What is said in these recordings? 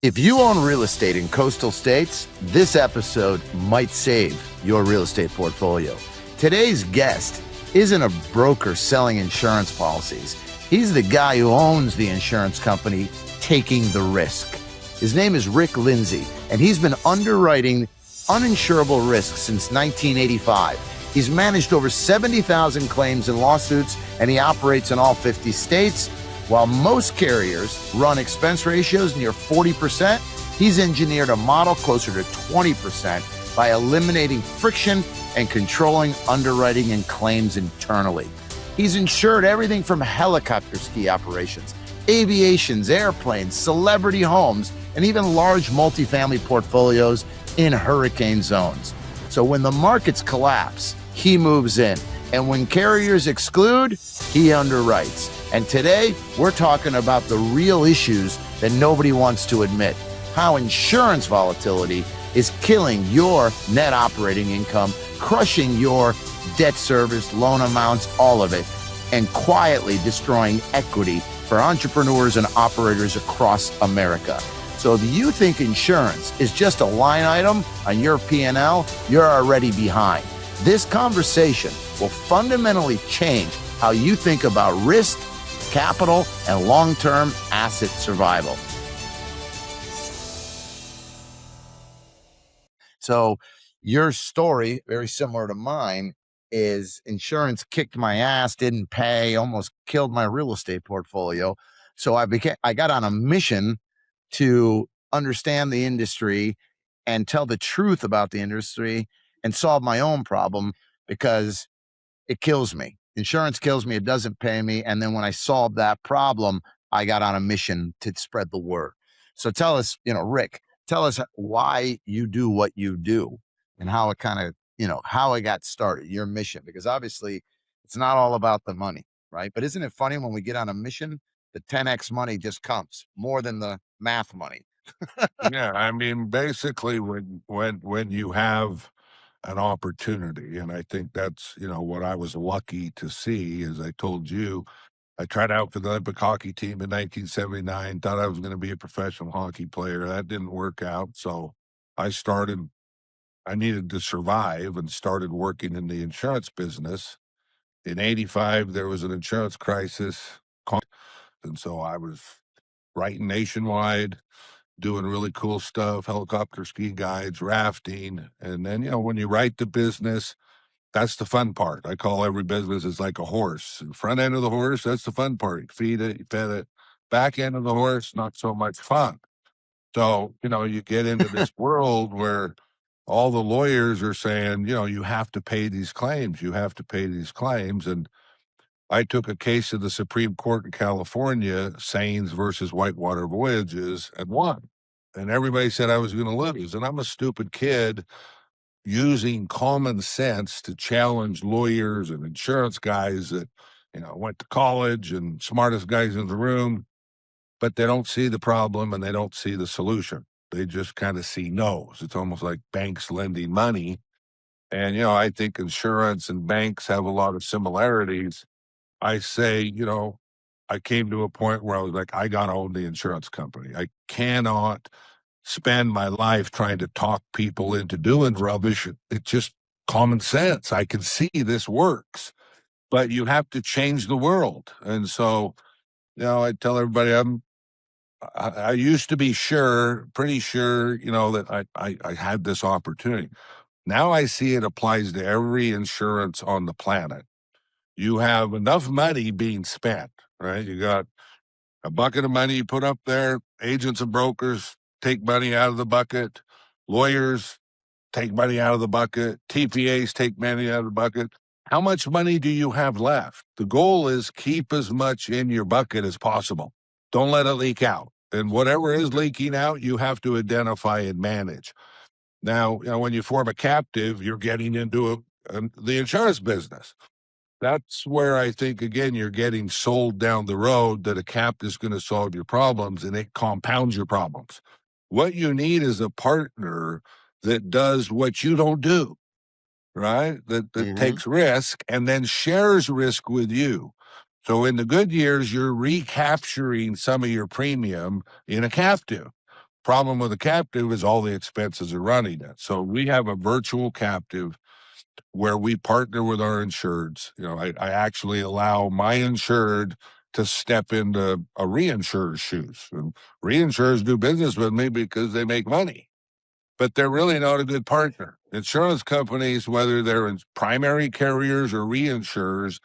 If you own real estate in coastal states, this episode might save your real estate portfolio. Today's guest isn't a broker selling insurance policies. He's the guy who owns the insurance company taking the risk. His name is Lindsey, and he's been underwriting uninsurable risks since 1985. He's managed over 70,000 claims and lawsuits, and he operates in all 50 states. While most carriers run expense ratios near 40%, he's engineered a model closer to 20% by eliminating friction and controlling underwriting and claims internally. He's insured everything from helicopter ski operations, aviations, airplanes, celebrity homes, and even large multifamily portfolios in hurricane zones. So when the markets collapse, he moves in. And when carriers exclude, he underwrites. And today, we're talking about the real issues that nobody wants to admit. How insurance volatility is killing your net operating income, crushing your debt service, loan amounts, all of it, and quietly destroying equity for entrepreneurs and operators across America. So if you think insurance is just a line item on your P&L, you're already behind. This conversation will fundamentally change how you think about risk, capital, and long-term asset survival. So your story, very similar to mine, is insurance kicked my ass, didn't pay, almost killed my real estate portfolio. So I got on a mission to understand the industry and tell the truth about the industry and solve my own problem, because it kills me. Insurance kills me. It doesn't pay me. And then when I solved that problem, I got on a mission to spread the word. So tell us, Rick, tell us why you do what you do and how it kind of, how it got started, your mission, because obviously it's not all about the money, right? But isn't it funny when we get on a mission, the 10X money just comes more than the math money? Yeah, I mean, basically, when you have an opportunity, and I think that's what I was lucky to see. As I told you, I tried out for the Olympic hockey team in 1979. Thought I was going to be a professional hockey player. That didn't work out, so I started. I needed to survive and started working in the insurance business. In '85, there was an insurance crisis, and so I was writing nationwide, doing really cool stuff, helicopter ski guides, rafting. And then, when you write the business, that's the fun part. I call every business is like a horse. The front end of the horse, that's the fun part. You feed it, you fed it. Back end of the horse, not so much fun. So, you get into this world where all the lawyers are saying, you have to pay these claims. You have to pay these claims. And I took a case to the Supreme Court in California, Sains versus Whitewater Voyages, and won. And everybody said I was going to lose. And I'm a stupid kid using common sense to challenge lawyers and insurance guys that, went to college and smartest guys in the room, but they don't see the problem and they don't see the solution. They just kind of see no's. It's almost like banks lending money. And, I think insurance and banks have a lot of similarities. I say, I came to a point where I was like, I got to own the insurance company. I cannot spend my life trying to talk people into doing rubbish. It's just common sense. I can see this works, but you have to change the world. And so, I tell everybody I used to be pretty sure, that I had this opportunity. Now I see it applies to every insurance on the planet. You have enough money being spent, right? You got a bucket of money you put up there. Agents and brokers take money out of the bucket. Lawyers take money out of the bucket. TPAs take money out of the bucket. How much money do you have left? The goal is keep as much in your bucket as possible. Don't let it leak out. And whatever is leaking out, you have to identify and manage. Now, when you form a captive, you're getting into the insurance business. That's where I think, again, you're getting sold down the road that a captive is going to solve your problems, and it compounds your problems. What you need is a partner that does what you don't do, right? That takes risk and then shares risk with you. So in the good years, you're recapturing some of your premium in a captive. Problem with a captive is all the expenses are running it. So we have a virtual captive where we partner with our insureds. I actually allow my insured to step into a reinsurer's shoes. And reinsurers do business with me because they make money, but they're really not a good partner. Insurance companies, whether they're in primary carriers or reinsurers,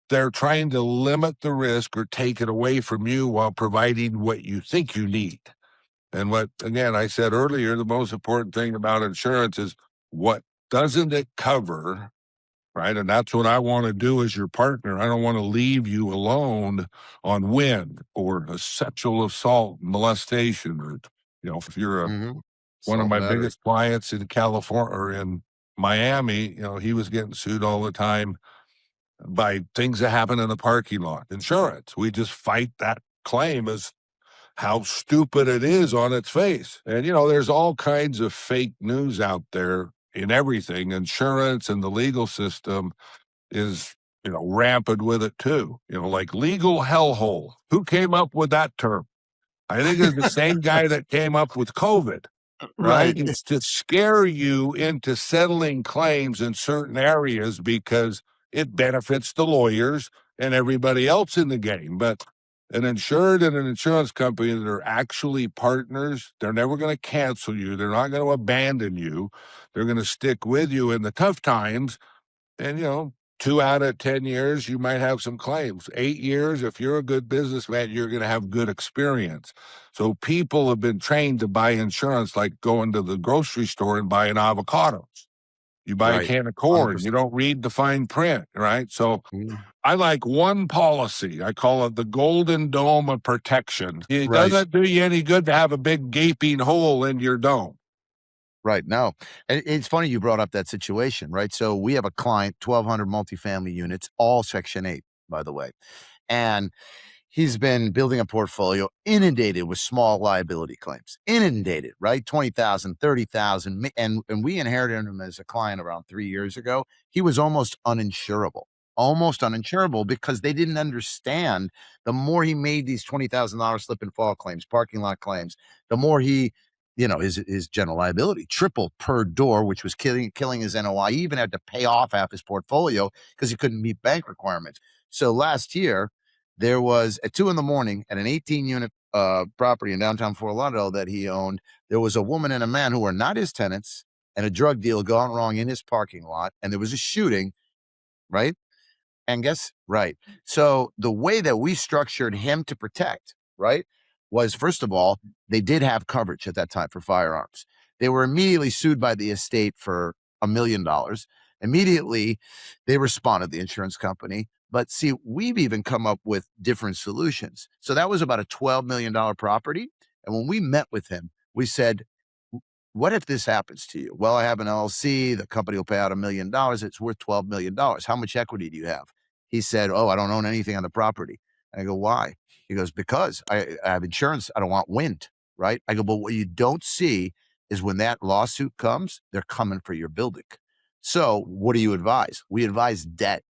they're trying to limit the risk or take it away from you while providing what you think you need. And what, again, I said earlier, the most important thing about insurance is what doesn't it cover, right? And that's what I want to do as your partner. I don't want to leave you alone on wind or a sexual assault, molestation, or, if you're one of Salt and my battery. biggest clients in California or in Miami, he was getting sued all the time by things that happen in the parking lot. Insurance. We just fight that claim as how stupid it is on its face. And, there's all kinds of fake news out there in everything. Insurance and the legal system is, rampant with it too. Like legal hellhole. Who came up with that term? I think it's the same guy that came up with COVID, right? Right. It's to scare you into settling claims in certain areas because it benefits the lawyers and everybody else in the game. But an insured and an insurance company that are actually partners, they're never going to cancel you. They're not going to abandon you. They're going to stick with you in the tough times. And, 2 out of 10 years, you might have some claims. 8 years, if you're a good businessman, you're going to have good experience. So people have been trained to buy insurance like going to the grocery store and buying avocados. You buy a Right. can of corn. 100%. You don't read the fine print, right? So Mhm. I like one policy. I call it the golden dome of protection. It Right. doesn't do you any good to have a big gaping hole in your dome. Right. No. And it's funny you brought up that situation, right? So we have a client, 1,200 multifamily units, all Section 8, by the way. And he's been building a portfolio inundated with small liability claims. Inundated, right? 20,000, 30,000. And we inherited him as a client around 3 years ago. He was almost uninsurable. Almost uninsurable because they didn't understand the more he made these $20,000 slip and fall claims, parking lot claims, the more he, his general liability tripled per door, which was killing his NOI. He even had to pay off half his portfolio because he couldn't meet bank requirements. So last year, there was at 2 a.m. at an 18-unit property in downtown Fort Lauderdale that he owned. There was a woman and a man who were not his tenants, and a drug deal gone wrong in his parking lot, and there was a shooting, right? And guess right. So the way that we structured him to protect, right, was first of all, they did have coverage at that time for firearms. They were immediately sued by the estate for $1 million. Immediately, they responded, the insurance company. But see, we've even come up with different solutions. So that was about a $12 million property. And when we met with him, we said, what if this happens to you? Well, I have an LLC. The company will pay out $1 million. It's worth $12 million. How much equity do you have? He said, oh, I don't own anything on the property. And I go, why? He goes, because I have insurance. I don't want wind, right? I go, but what you don't see is when that lawsuit comes, they're coming for your building. So what do you advise? We advise debt.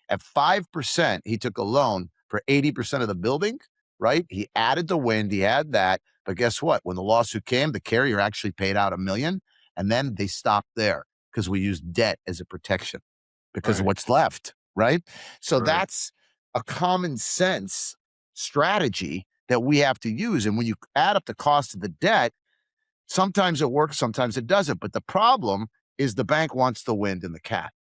At 5%, he took a loan for 80% of the building, right? He added the wind, he had that. But guess what? When the lawsuit came, the carrier actually paid out $1 million, and then they stopped there because we used debt as a protection because of Right. what's left, right? So Right. that's a common sense strategy that we have to use. And when you add up the cost of the debt, sometimes it works, sometimes it doesn't. But the problem is the bank wants the wind and the cat,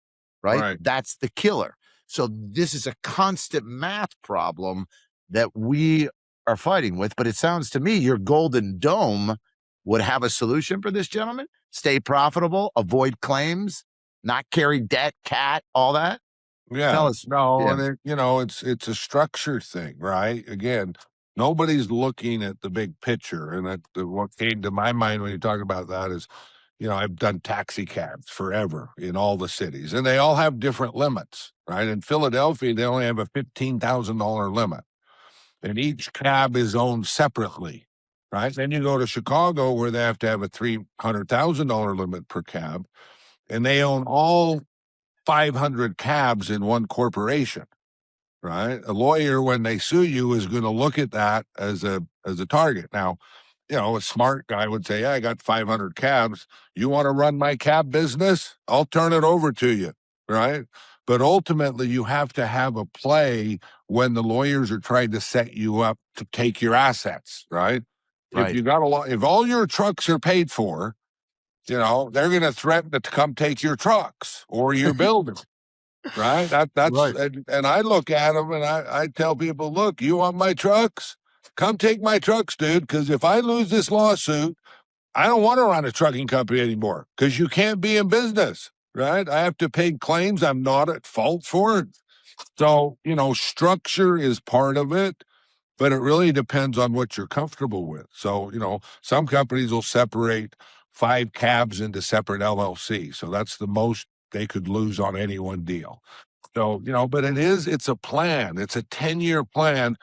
right? Right. That's the killer. So this is a constant math problem that we are fighting with. But it sounds to me your golden dome would have a solution for this, gentleman. Stay profitable, avoid claims, not carry debt, cat, all that. Yeah. Tell us. No, Yeah. and it's a structure thing, right? Again, nobody's looking at the big picture. And what came to my mind when you talk about that is, I've done taxi cabs forever in all the cities, and they all have different limits, right? In Philadelphia, they only have a $15,000 limit, and each cab is owned separately, right? Then you go to Chicago where they have to have a $300,000 limit per cab, and they own all 500 cabs in one corporation, right? A lawyer, when they sue you, is going to look at that as a target. Now, a smart guy would say, yeah, I got 500 cabs. You want to run my cab business? I'll turn it over to you, right? But ultimately, you have to have a play when the lawyers are trying to set you up to take your assets, right? If Right. you got if all your trucks are paid for, they're going to threaten to come take your trucks or your building, right? That's Right. and I look at them and I tell people, look, you want my trucks? Come take my trucks, dude. Because if I lose this lawsuit, I don't want to run a trucking company anymore because you can't be in business, right? I have to pay claims I'm not at fault for. So, structure is part of it, but it really depends on what you're comfortable with. So, some companies will separate 5 cabs into separate LLC. So that's the most they could lose on any one deal. So, but it's a plan. It's a 10-year plan.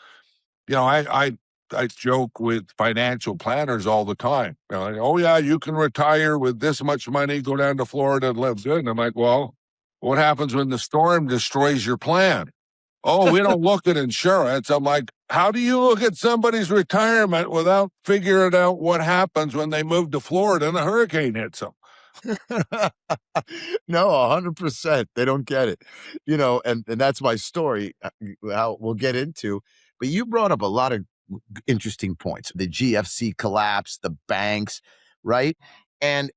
I joke with financial planners all the time. Like, oh yeah, you can retire with this much money, go down to Florida and live good. And I'm like, well, what happens when the storm destroys your plan? Oh, we don't look at insurance. I'm like, how do you look at somebody's retirement without figuring out what happens when they move to Florida and a hurricane hits them? No, 100%. They don't get it. And that's my story, how we'll get into. But you brought up a lot of interesting points. The GFC collapse, the banks, right? And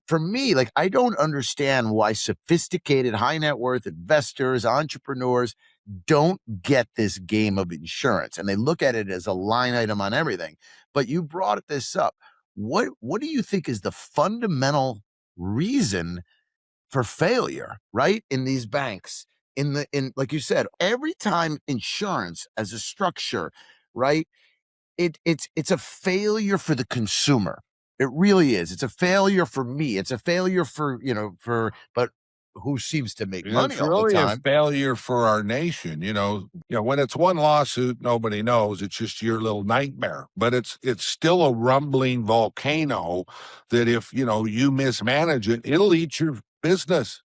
for me, like, I don't understand why sophisticated high net worth investors, entrepreneurs don't get this game of insurance, and they look at it as a line item on everything. But you brought this up. What do you think is the fundamental reason for failure, right? In these banks, in like you said, every time insurance as a structure, right? It's a failure for the consumer. It really is. It's a failure for me. It's a failure but who seems to make money It's all the really a time. failure for our nation. When it's one lawsuit, nobody knows. It's just your little nightmare. But it's still a rumbling volcano that if you mismanage it, it'll eat your business.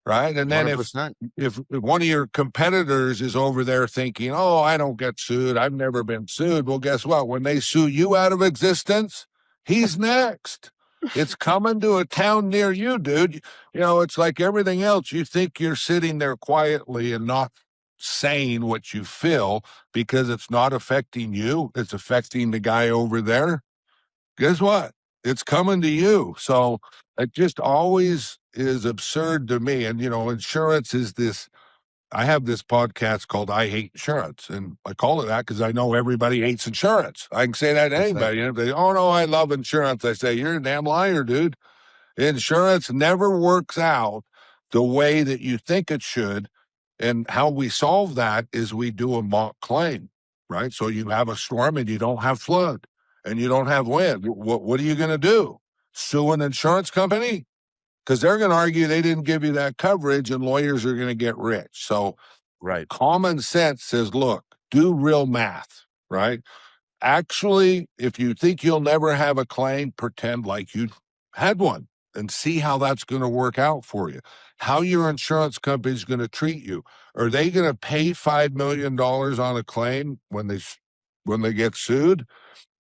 Right. And then if 100%. if one of your competitors is over there thinking, oh, I don't get sued, I've never been sued. Well, guess what? When they sue you out of existence, he's next. It's coming to a town near you, dude. It's like everything else. You think you're sitting there quietly and not saying what you feel because it's not affecting you. It's affecting the guy over there. Guess what? It's coming to you. So it just always is absurd to me. And, insurance is this. I have this podcast called I Hate Insurance. And I call it that because I know everybody hates insurance. I can say that to That's right. anybody. If they, oh, no, I love insurance. I say, you're a damn liar, dude. Insurance never works out the way that you think it should. And how we solve that is we do a mock claim, right? So you have a storm and you don't have flood and you don't have wind. What are you going to do? Sue an insurance company? Because they're going to argue they didn't give you that coverage and lawyers are going to get rich. So Right. common sense says, look, do real math, right? Actually, if you think you'll never have a claim, pretend like you had one and see how that's going to work out for you. How your insurance company is going to treat you. Are they going to pay $5 million on a claim when they get sued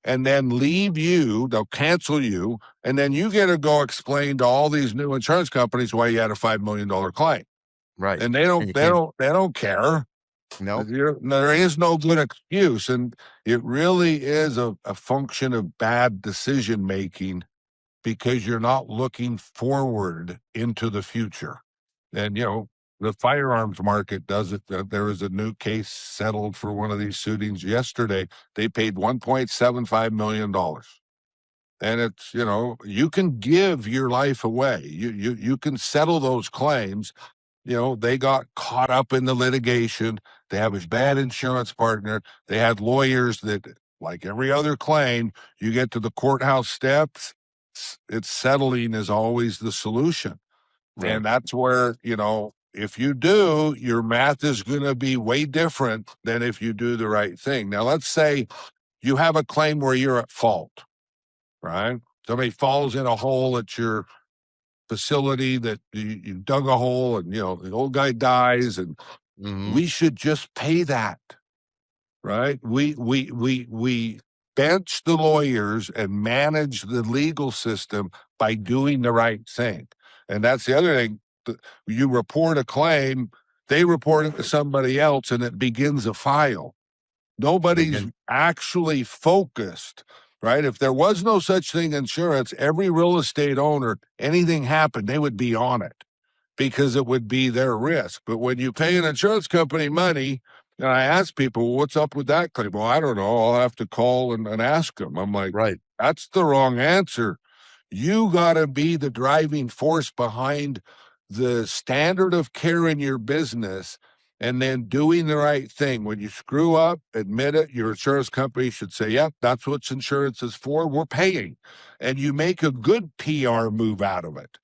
and then leave you? They'll cancel you, and then you get to go explain to all these new insurance companies why you had a $5 million claim, Right. and they And don't you they can't. don't they don't care. No. There is no good excuse, and it really is a function of bad decision making because you're not looking forward into the future. And the firearms market does it. There was a new case settled for one of these shootings yesterday. They paid $1.75 million. And it's, you can give your life away. You can settle those claims. They got caught up in the litigation. They have a bad insurance partner. They had lawyers that, like every other claim, you get to the courthouse steps, it's settling is always the solution. Right. And that's where, if you do, your math is going to be way different than if you do the right thing. Now, let's say you have a claim where you're at fault, right? Somebody falls in a hole at your facility that you dug a hole and the old guy dies and Hmm. we should just pay that, right? We bench the lawyers and manage the legal system by doing the right thing. And that's the other thing. You report a claim, they report it to somebody else, and it begins a file. Nobody's actually focused, right? If there was no such thing insurance, every real estate owner, anything happened, they would be on it because it would be their risk. But when you pay an insurance company money, and I ask people, well, what's up with that claim? Well, I don't know. I'll have to call and ask them. I'm like, Right. that's the wrong answer. You got to be the driving force behind the standard of care in your business and then doing the right thing. When you screw up, admit it. Your insurance company should say, yep, that's what insurance is for. We're paying. And you make a good PR move out of it,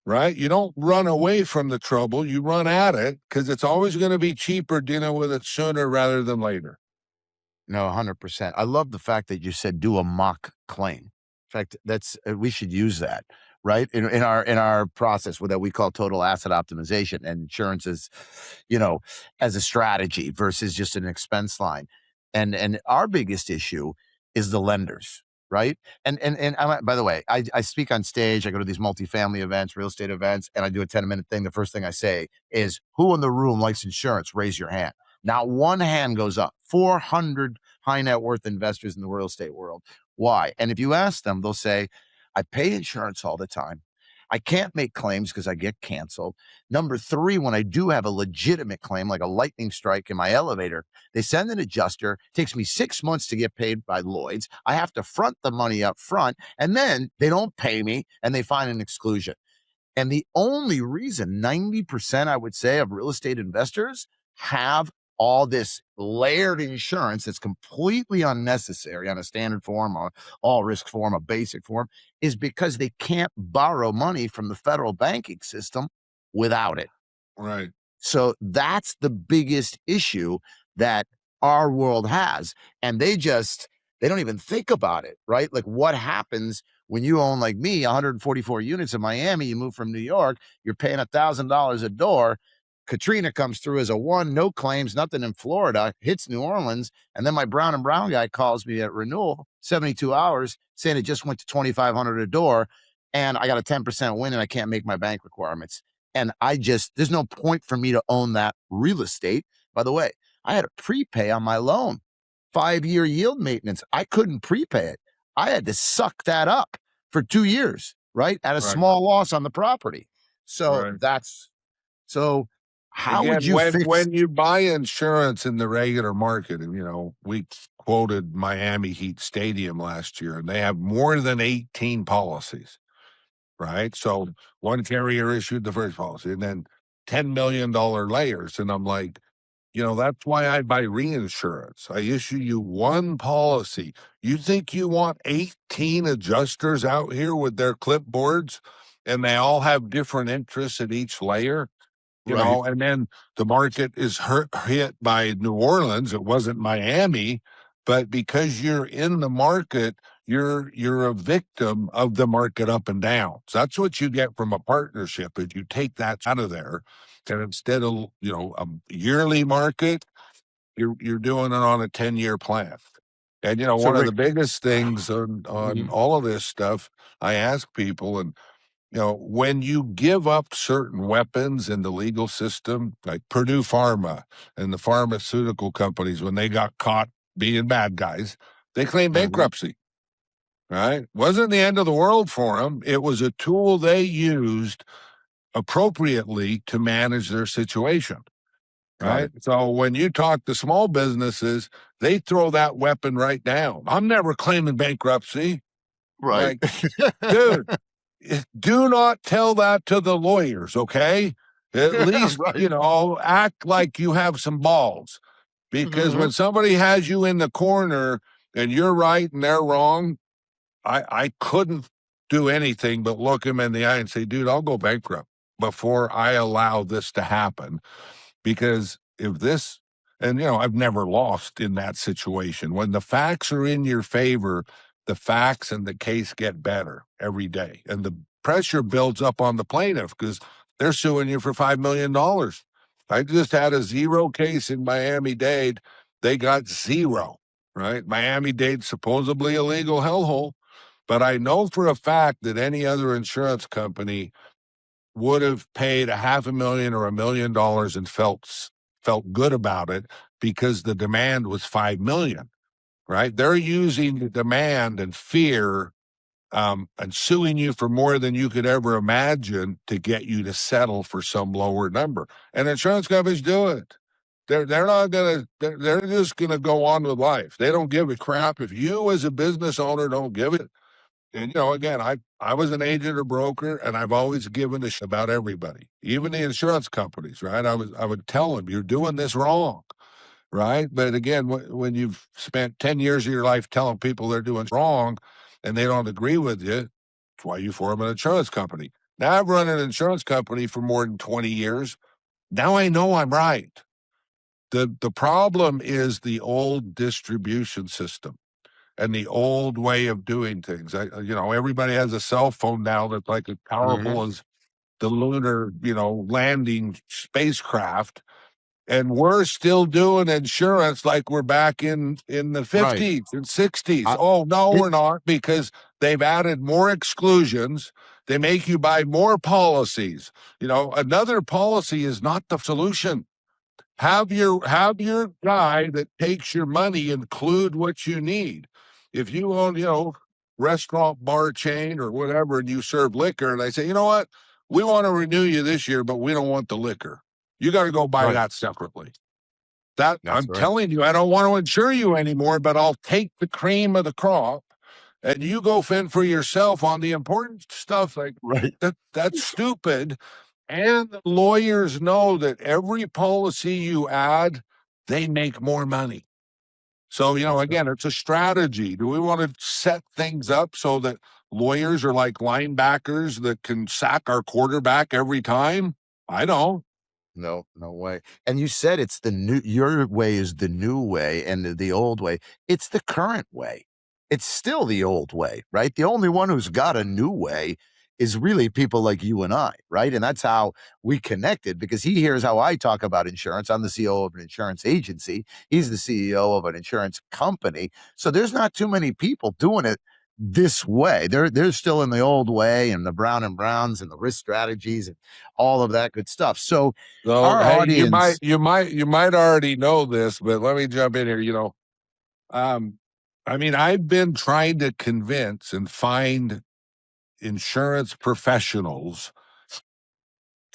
right? You don't run away from the trouble. You run at it because it's always going to be cheaper dealing with it sooner rather than later. No, 100%. I love the fact that you said do a mock claim. In fact, that's we should use that, right? In our process that we call total asset optimization, and insurance is, as a strategy versus just an expense line. And our biggest issue is the lenders, right? And by the way, I speak on stage. I go to these multifamily events, real estate events, and I do a 10-minute thing. The first thing I say is, "Who in the room likes insurance? Raise your hand." Not one hand goes up. 400 high net worth investors in the real estate world. Why? And if you ask them, they'll say, I pay insurance all the time. I can't make claims because I get canceled. Number three, when I do have a legitimate claim, like a lightning strike in my elevator, they send an adjuster. It takes me 6 months to get paid by Lloyd's. I have to front the money up front, and then they don't pay me and they find an exclusion. And the only reason 90%, I would say, of real estate investors have all this layered insurance that's completely unnecessary on a standard form, or all risk form, a basic form, is because they can't borrow money from the federal banking system without it. Right. So that's the biggest issue that our world has. And they don't even think about it, right? Like, what happens when you own, like me, 144 units in Miami, you move from New York, you're paying $1,000 a door. Katrina comes through as a 1, no claims, nothing in Florida, hits New Orleans. And then my Brown and Brown guy calls me at renewal, 72 hours, saying it just went to 2,500 a door. And I got a 10% win and I can't make my bank requirements. And there's no point for me to own that real estate. By the way, I had to prepay on my loan, 5-year yield maintenance. I couldn't prepay it. I had to suck that up for 2 years, right? At a small loss on the property. So how would you fix? When you buy insurance in the regular market, and we quoted Miami Heat Stadium last year, and they have more than 18 policies, right? So one carrier issued the first policy, and then $10 million layers, and I'm like, that's why I buy reinsurance. I issue you one policy. You think you want 18 adjusters out here with their clipboards, and they all have different interests at each layer? And then the market is hit by New Orleans. It wasn't Miami, but because you're in the market, you're a victim of the market up and down. So that's what you get from a partnership, is you take that out of there, and instead of a yearly market, you're doing it on a 10-year plan. And one of the biggest things on all of this stuff, I ask people, and when you give up certain weapons in the legal system, like Purdue Pharma and the pharmaceutical companies, when they got caught being bad guys, they claimed bankruptcy, right? Wasn't the end of the world for them. It was a tool they used appropriately to manage their situation, right? So when you talk to small businesses, they throw that weapon right down. I'm never claiming bankruptcy. Right. Like, dude, do not tell that to the lawyers, okay? At least, act like you have some balls. Because when somebody has you in the corner and you're right and they're wrong, I couldn't do anything but look him in the eye and say, dude, I'll go bankrupt before I allow this to happen. Because if this, and I've never lost in that situation. When the facts are in your favor, the facts and the case get better every day. And the pressure builds up on the plaintiff because they're suing you for $5 million. I just had a 0 case in Miami-Dade. They got 0. right? Miami-Dade supposedly a legal hellhole, but I know for a fact that any other insurance company would have paid $500,000 or $1 million and felt good about it because the demand was 5 million, right? They're using the demand and fear and suing you for more than you could ever imagine to get you to settle for some lower number. And insurance companies do it. They're not gonna. They're just gonna go on with life. They don't give a crap if you, as a business owner, don't give it. And again, I was an agent or broker, and I've always given a shit about everybody, even the insurance companies, right? I would tell them, you're doing this wrong, right? But again, when you've spent 10 years of your life telling people they're doing wrong and they don't agree with you, that's why you form an insurance company. Now I've run an insurance company for more than 20 years. Now I know I'm right. The problem is the old distribution system and the old way of doing things. Everybody has a cell phone now that's like as powerful as the lunar, landing spacecraft, and we're still doing insurance like we're back in the Right. 50s and 60s. I, Oh no, it, we're not, because they've added more exclusions. They make you buy more policies. Another policy is not the solution. Have your guy that takes your money include what you need. If you own, restaurant, bar chain, or whatever, and you serve liquor, and they say, you know what, we want to renew you this year, but we don't want the liquor. You got to go buy right. that separately. That That's I'm right. telling you, I don't want to insure you anymore, but I'll take the cream of the crop, and you go fend for yourself on the important stuff. Like Right. that's stupid. And the lawyers know that every policy you add, they make more money. So, That's right. again, it's a strategy. Do we want to set things up so that lawyers are like linebackers that can sack our quarterback every time? I don't. No, no way. And you said it's your way is the new way, and the old way, it's the current way. It's still the old way, right? The only one who's got a new way is really people like you and I, right? And that's how we connected, because he hears how I talk about insurance. I'm the CEO of an insurance agency. He's the CEO of an insurance company. So there's not too many people doing it this way. They're still in the old way, and the Brown and Browns and the risk strategies and all of that good stuff. So So, our hey, audience, you might already know this, but let me jump in here. Um, I've been trying to convince and find insurance professionals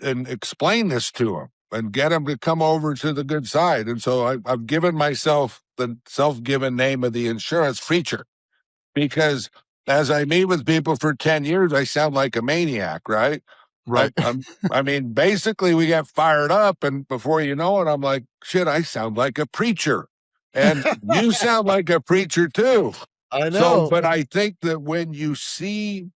and explain this to them and get them to come over to the good side. And so I've given myself the self-given name of the insurance preacher, because as I meet with people for 10 years, I sound like a maniac, right? I, right? I'm, basically we get fired up, and before you know it, I'm like, shit, I sound like a preacher. And you sound like a preacher too. I So, know. but I think that when you see,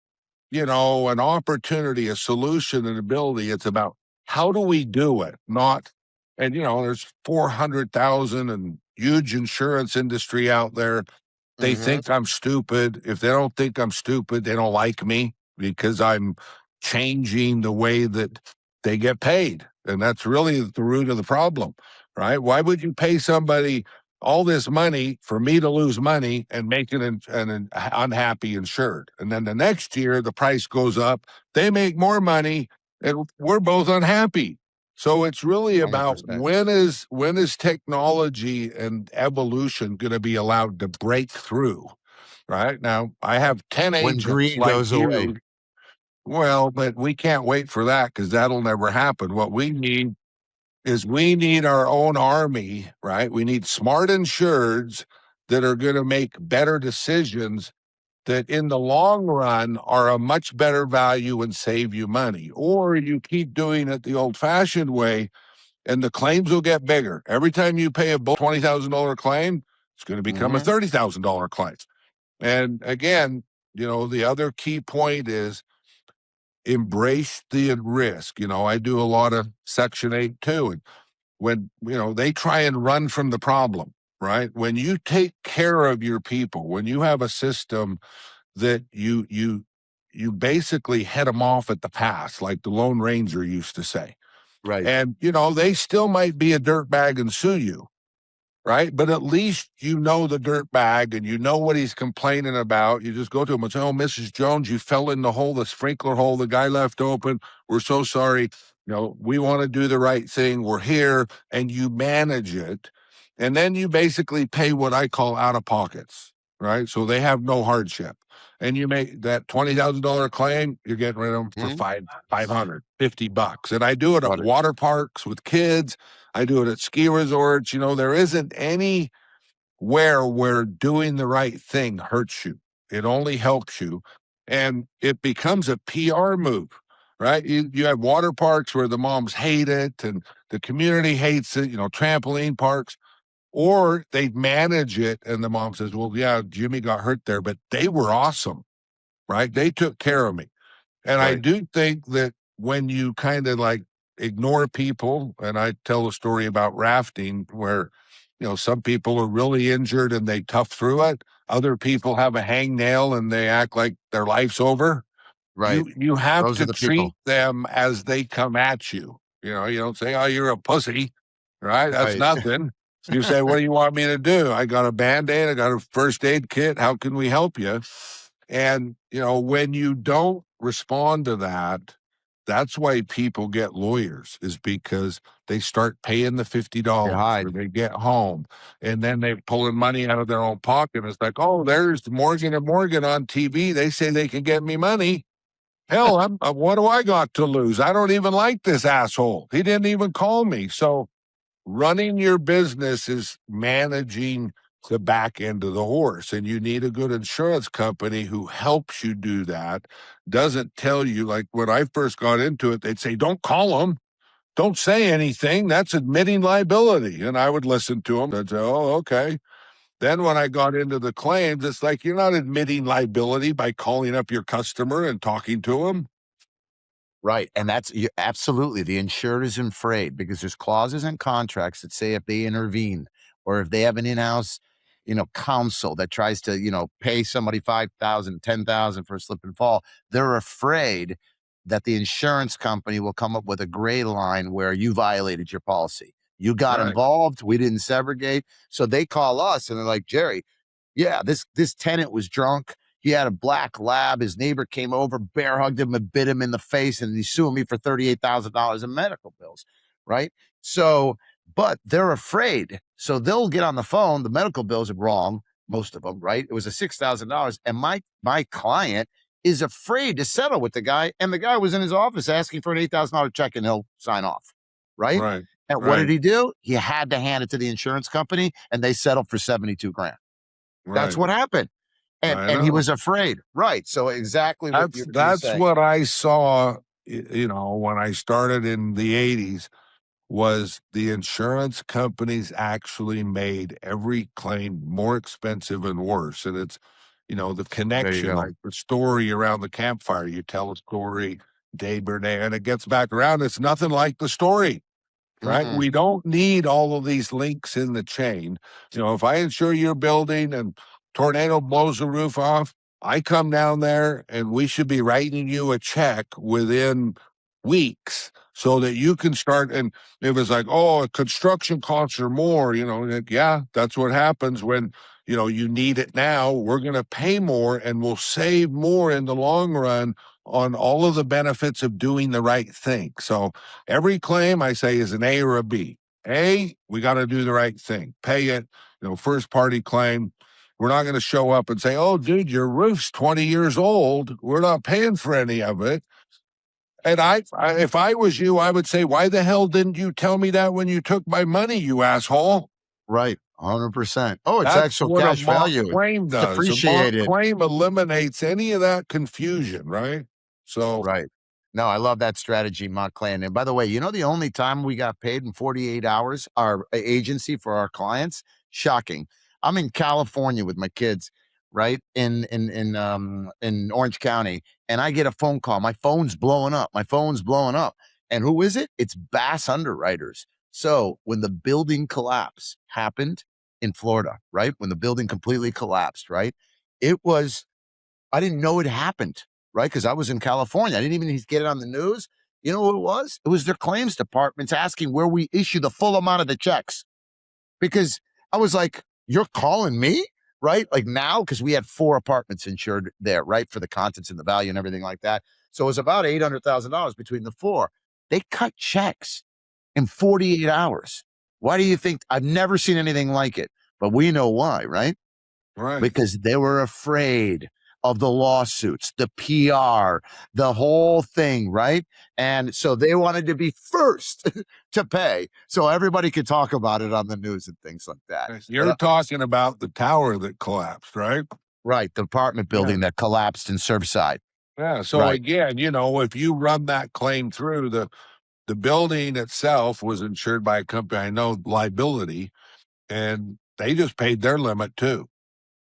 an opportunity, a solution, an ability, it's about how do we do it? Not, and there's 400,000 and huge insurance industry out there. They Hmm. think I'm stupid. If they don't think I'm stupid, they don't like me because I'm changing the way that they get paid. And that's really the root of the problem, right? Why would you pay somebody all this money for me to lose money and make an unhappy insured? And then the next year, the price goes up, they make more money, and we're both unhappy. So it's really about 100%. when is technology and evolution going to be allowed to break through? Right now, I have 10 When agents green like goes away. you. Well, but we can't wait for that, because that'll never happen. What we need is we need our own army, right? We need smart insureds that are going to make better decisions that in the long run are a much better value and save you money. Or you keep doing it the old fashioned way, and the claims will get bigger. Every time you pay a $20,000 claim, it's going to become a Hmm. $30,000 claim. And again, the other key point is embrace the risk. I do a lot of Section 8 too. And when, they try and run from the problem, right? When you take care of your people, when you have a system that you basically head them off at the pass, like the Lone Ranger used to say. Right. And, they still might be a dirtbag and sue you. right? But at least you know the dirt bag and you know what he's complaining about. You just go to him and say, "Oh, Mrs. Jones, you fell in the hole, the sprinkler hole the guy left open. We're so sorry. We want to do the right thing. We're here." And you manage it. And then you basically pay what I call out of pockets, right? So they have no hardship. And you make that $20,000 claim, you're getting rid of them for Mhm. $550. And I do it at What it- water parks with kids. I do it at ski resorts. There isn't anywhere where doing the right thing hurts you. It only helps you. And it becomes a PR move, right? You have water parks where the moms hate it and the community hates it, trampoline parks, or they manage it and the mom says, "Well, yeah, Jimmy got hurt there, but they were awesome, right? They took care of me." And I Right. do think that when you kind of like ignore people, and I tell a story about rafting where, some people are really injured and they tough through it. Other people have a hangnail and they act like their life's over. Right. You have Those are to the treat people. them as they come at you. You don't say, "Oh, you're a pussy," right? That's Right. nothing. You say, "What do you want me to do? I got a Band-Aid. I got a first aid kit. How can we help you?" And, when you don't respond to that, that's why people get lawyers, is because they start paying the They $50 or hide. they get home and then they're pulling money out of their own pocket. It's like, "Oh, there's Morgan and Morgan on TV. They say they can get me money. Hell, what do I got to lose? I don't even like this asshole. He didn't even call me." So running your business is managing the back end of the horse, and you need a good insurance company who helps you do that. Doesn't tell you, like when I first got into it, they'd say, "Don't call them, don't say anything, that's admitting liability." And I would listen to them and say, "Oh, okay." Then when I got into the claims, it's like, you're not admitting liability by calling up your customer and talking to them. Right. And absolutely the insured is afraid because there's clauses in contracts that say if they intervene or if they have an in-house, counsel that tries to, pay somebody 5,000, 10,000 for a slip and fall, they're afraid that the insurance company will come up with a gray line where you violated your policy. You got Right, involved. We didn't segregate. So they call us and they're like, "Jerry, yeah, this tenant was drunk. He had a black lab. His neighbor came over, bear hugged him and bit him in the face, and he's suing me for $38,000 in medical bills." Right. So, but they're afraid. So they'll get on the phone. The medical bills are wrong, most of them, right? It was a $6,000. And my client is afraid to settle with the guy. And the guy was in his office asking for an $8,000 check and he'll sign off. Right. right, And what did right, he do? He had to hand it to the insurance company and they settled for 72 grand. That's right. what happened. And I and he know. was afraid. Right. So exactly what That's you're that's saying. what I saw, when I started in the 80s, was the insurance companies actually made every claim more expensive and worse. And it's, the There you connection, go. like the story around the campfire. You tell a story day by day, and it gets back around. It's nothing like the story, right? Mm-mm. We don't need all of these links in the chain. If I insure your building and tornado blows the roof off, I come down there and we should be writing you a check within weeks so that you can start. And if it's like, "Oh, construction costs are more," like, yeah, that's what happens when, you need it now. We're going to pay more and we'll save more in the long run on all of the benefits of doing the right thing. So every claim I say is an A or a B. A, we got to do the right thing, pay it, first party claim. We're not going to show up and say, "Oh, dude, your roof's 20 years old. We're not paying for any of it." And if I was you, I would say, "Why the hell didn't you tell me that when you took my money, you asshole?" Right. 100%. Oh, it's That's actual what a cash mock value. claim It's does. A mock appreciated. claim eliminates any of that confusion, right? So, Right. No, I love that strategy, Mont Clan. And by the way, the only time we got paid in 48 hours, our agency for our clients, shocking. I'm in California with my kids, right? In Orange County, and I get a phone call. My phone's blowing up. My phone's blowing up. And who is it? It's Bass Underwriters. So when the building collapse happened in Florida, right? When the building completely collapsed, right? It was I didn't know it happened, right? Because I was in California. I didn't even get it on the news. You know what it was? It was their claims departments asking where we issue the full amount of the checks. Because I was like, you're calling me? Right? Like now, because we had 4 apartments insured there, right? For the contents and the value and everything like that. So it was about $800,000 between the 4. They cut checks in 48 hours. Why do you think? I've never seen anything like it, but we know why, right? Right. Because they were afraid of the lawsuits, the PR, the whole thing, right? And so they wanted to be first to pay so everybody could talk about it on the news and things like that. You're But, talking about the tower that collapsed, right? right, the apartment Yeah. building that collapsed in Surfside. Yeah. So Right. again, if you run that claim through, the building itself was insured by a company I know, liability, and they just paid their limit too.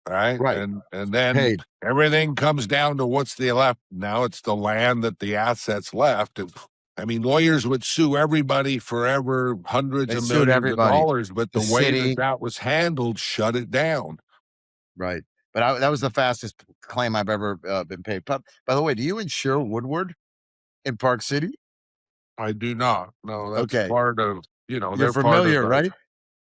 Right. Right. And then Paid. everything comes down to what's the left. Now it's the land that the assets left. And I mean, lawyers would sue everybody forever, hundreds They of sued millions of everybody. dollars, but The the way that city. that was handled shut it down. Right. But that was the fastest claim I've ever been paid. But, by the way, do you insure Woodward in Park City? I do not. No, that's Okay. part of, You're they're part of familiar, the, right?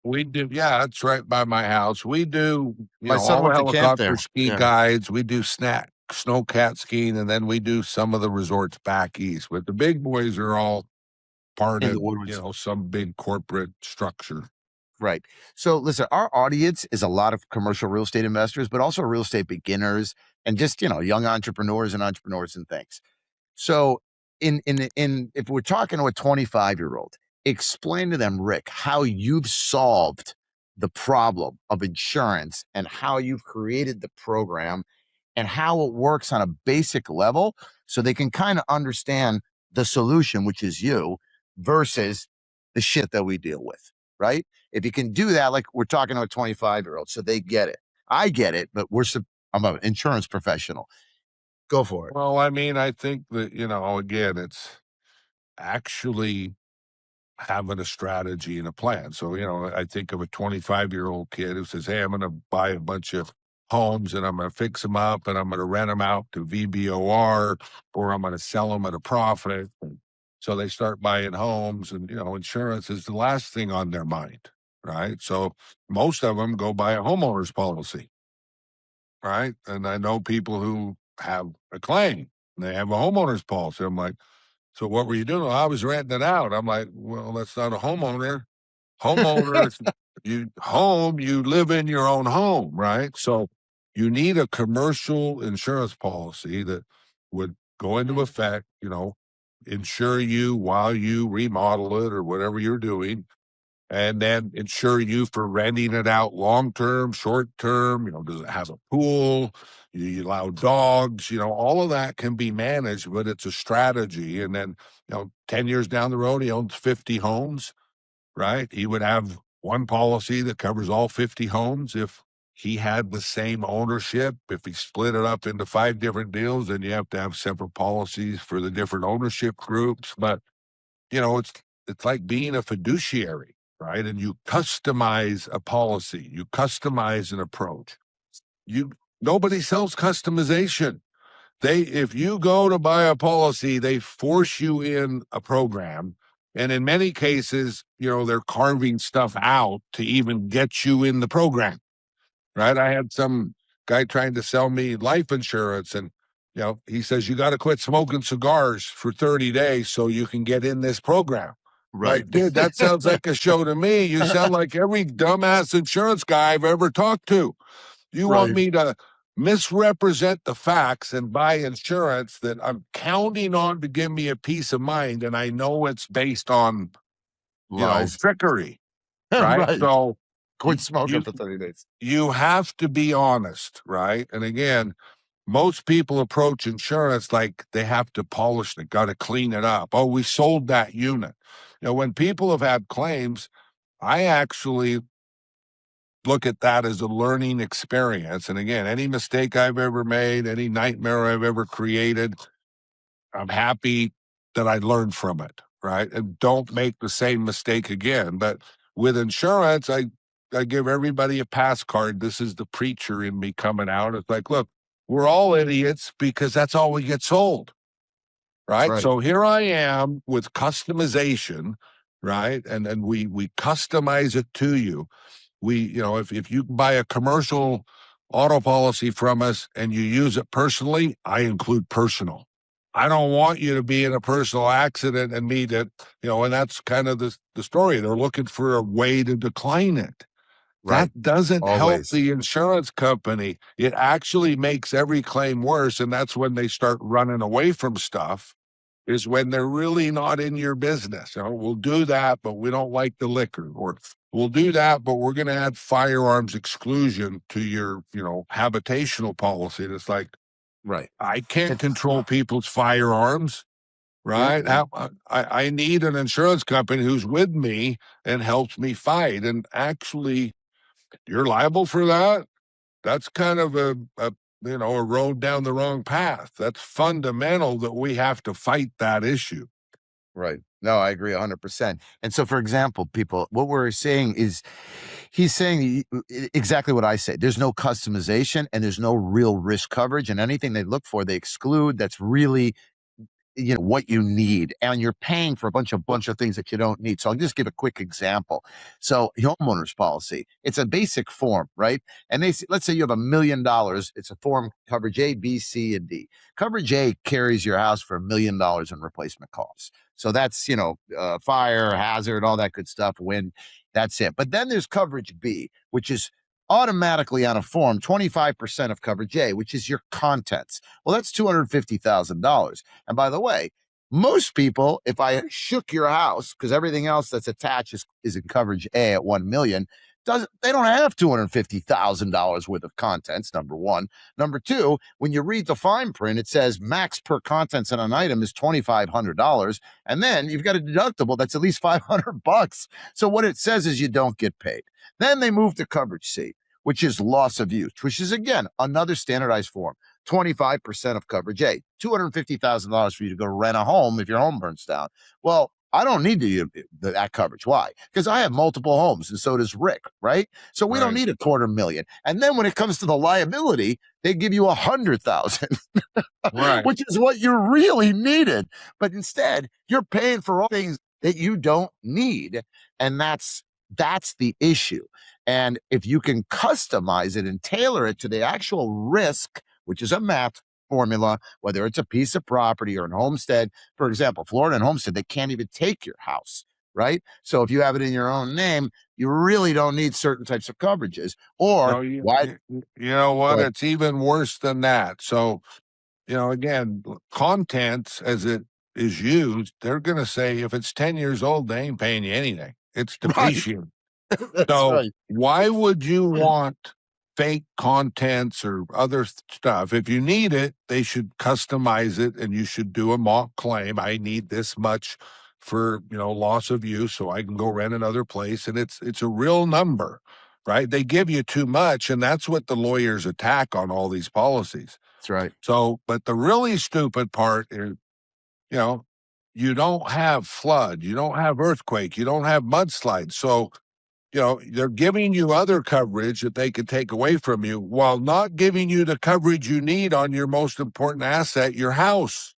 we do. Yeah, that's right by my house. We do, My son all the went to camp helicopter there. ski Yeah. guides. We do snow cat skiing, and then we do some of the resorts back east. But the big boys are all part In the of, Woodwards. some big corporate structure. Right. So listen, our audience is a lot of commercial real estate investors, but also real estate beginners and just, young entrepreneurs and things. So in if we're talking to a 25-year-old, explain to them, Rick, how you've solved the problem of insurance and how you've created the program and how it works on a basic level so they can kind of understand the solution, which is you, versus the shit that we deal with, right? If you can do that, like we're talking to a 25-year-old, so they get it. I get it, but I'm an insurance professional. Go for it. Well, I mean, I think that, again, it's actually having a strategy and a plan. So, I think of a 25-year-old kid who says, hey, I'm going to buy a bunch of homes and I'm going to fix them up and I'm going to rent them out to VBOR or I'm going to sell them at a profit. So they start buying homes and, insurance is the last thing on their mind, right? So most of them go buy a homeowner's policy, right? And I know people who have a claim, they have a homeowner's policy. I'm like, so what were you doing? Well, I was renting it out. I'm like, well, that's not a homeowner. Homeowners, you live in your own home, right? So you need a commercial insurance policy that would go into effect, insure you while you remodel it or whatever you're doing, and then insure you for renting it out long term, short term. Does it have a pool? You allow dogs? All of that can be managed, but it's a strategy. And then, 10 years down the road, he owns 50 homes, right? He would have one policy that covers all 50 homes. If he had the same ownership, if he split it up into 5 different deals, then you have to have separate policies for the different ownership groups. But it's like being a fiduciary, right? And you customize a policy, you customize an approach. Nobody sells customization. If you go to buy a policy, they force you in a program. And in many cases, they're carving stuff out to even get you in the program, right? I had some guy trying to sell me life insurance and he says, you got to quit smoking cigars for 30 days so you can get in this program. Right. Like, dude, that sounds like a show to me. You sound like every dumbass insurance guy I've ever talked to. You want Right. me to misrepresent the facts and buy insurance that I'm counting on to give me a peace of mind, and I know it's based on, Lies. trickery, right? Right. So Quit you, smoking you for 30 days. you have to be honest, right? And again, most people approach insurance like they have to polish it, got to clean it up. Oh, we sold that unit. When people have had claims, I actually look at that as a learning experience. And again, any mistake I've ever made, any nightmare I've ever created, I'm happy that I learned from it, right? And don't make the same mistake again. But with insurance, I give everybody a pass card. This is the preacher in me coming out. It's like, look, we're all idiots because that's all we get sold, That's right? right. So here I am with customization, right? And we customize it to you. if you buy a commercial auto policy from us and you use it personally, I include personal. I don't want you to be in a personal accident and me to, and that's kind of the story. They're looking for a way to decline it. Right. That doesn't help Always. the insurance company. It actually makes every claim worse. And that's when they start running away from stuff, is when they're really not in your business. We'll do that, but we don't like the liquor. Or we'll do that, but we're going to add firearms exclusion to your, habitational policy. And it's like, Right. I can't It, control people's firearms, right? mm-mm. I need an insurance company who's with me and helps me fight. And actually, you're liable for that. That's kind of a road down the wrong path. That's fundamental that we have to fight that issue. Right. No, I agree 100%. And so, for example, people, what we're saying is he's saying exactly what I say. There's no customization and there's no real risk coverage, and anything they look for, they exclude. That's really what you need, and you're paying for a bunch of things that you don't need. So I'll just give a quick example. So homeowners policy, it's a basic form, right? And let's say you have $1 million. It's a form, coverage A, B, C, and D. Coverage A carries your house for $1 million in replacement costs. So that's fire, hazard, all that good stuff, wind. That's it. But then there's coverage B, which is automatically on a form 25% of coverage A, which is your contents. Well, that's $250,000. And by the way, most people, if I shook your house, because everything else that's attached is in coverage A at 1 million, they don't have $250,000 worth of contents, number one. Number two, when you read the fine print, it says max per contents on an item is $2,500. And then you've got a deductible that's at least $500. So what it says is you don't get paid. Then they move to coverage C, which is loss of use, which is, again, another standardized form. 25% of coverage A, $250,000 for you to go rent a home if your home burns down. Well, I don't need that coverage. Why? Because I have multiple homes, and so does Rick, right? So we don't need $250,000. And then when it comes to the liability, they give you $100,000, Right. which is what you really needed. But instead, you're paying for all things that you don't need, and that's the issue. And if you can customize it and tailor it to the actual risk, which is a math formula, whether it's a piece of property or an homestead. For example, Florida and homestead, they can't even take your house, right? So if you have it in your own name, you really don't need certain types of coverages. Or No, you know what? It's even worse than that. So, again, contents as it is used, they're going to say if it's 10 years old, they ain't paying you anything. It's depreciating. That's So right. why would you want fake contents or other stuff? If you need it, they should customize it and you should do a mock claim. I need this much for, loss of use so I can go rent another place. And it's a real number, right? They give you too much, and that's what the lawyers attack on all these policies. That's right. So, but the really stupid part is, you don't have flood, you don't have earthquake, you don't have mudslide. So they're giving you other coverage that they could take away from you while not giving you the coverage you need on your most important asset, your house,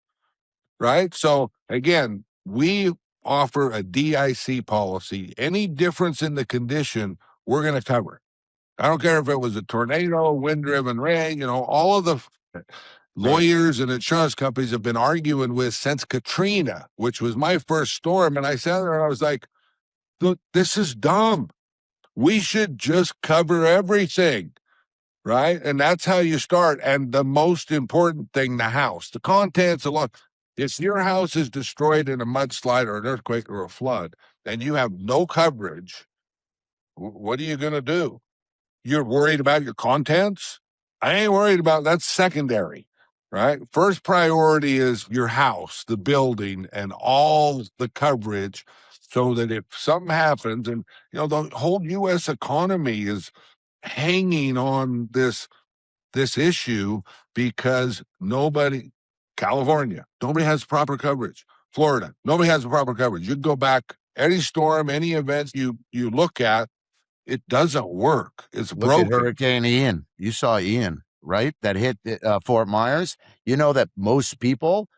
right? So again, we offer a DIC policy. Any difference in the condition, we're going to cover. I don't care if it was a tornado, wind-driven rain, all of the lawyers and insurance companies have been arguing with since Katrina, which was my first storm. And I sat there and I was like, look, this is dumb. We should just cover everything, right? And that's how you start. And the most important thing, the house, the contents alone. If your house is destroyed in a mudslide or an earthquake or a flood, and you have no coverage, what are you going to do? You're worried about your contents? I ain't worried about that's secondary, right? First priority is your house, the building, and all the coverage, so that if something happens, and the whole U.S. economy is hanging on this issue because California, nobody has proper coverage. Florida, nobody has proper coverage. You go back, any storm, any event you look at, it doesn't work. It's Look at broken. Hurricane Ian. You saw Ian, right? That hit Fort Myers. You know that most people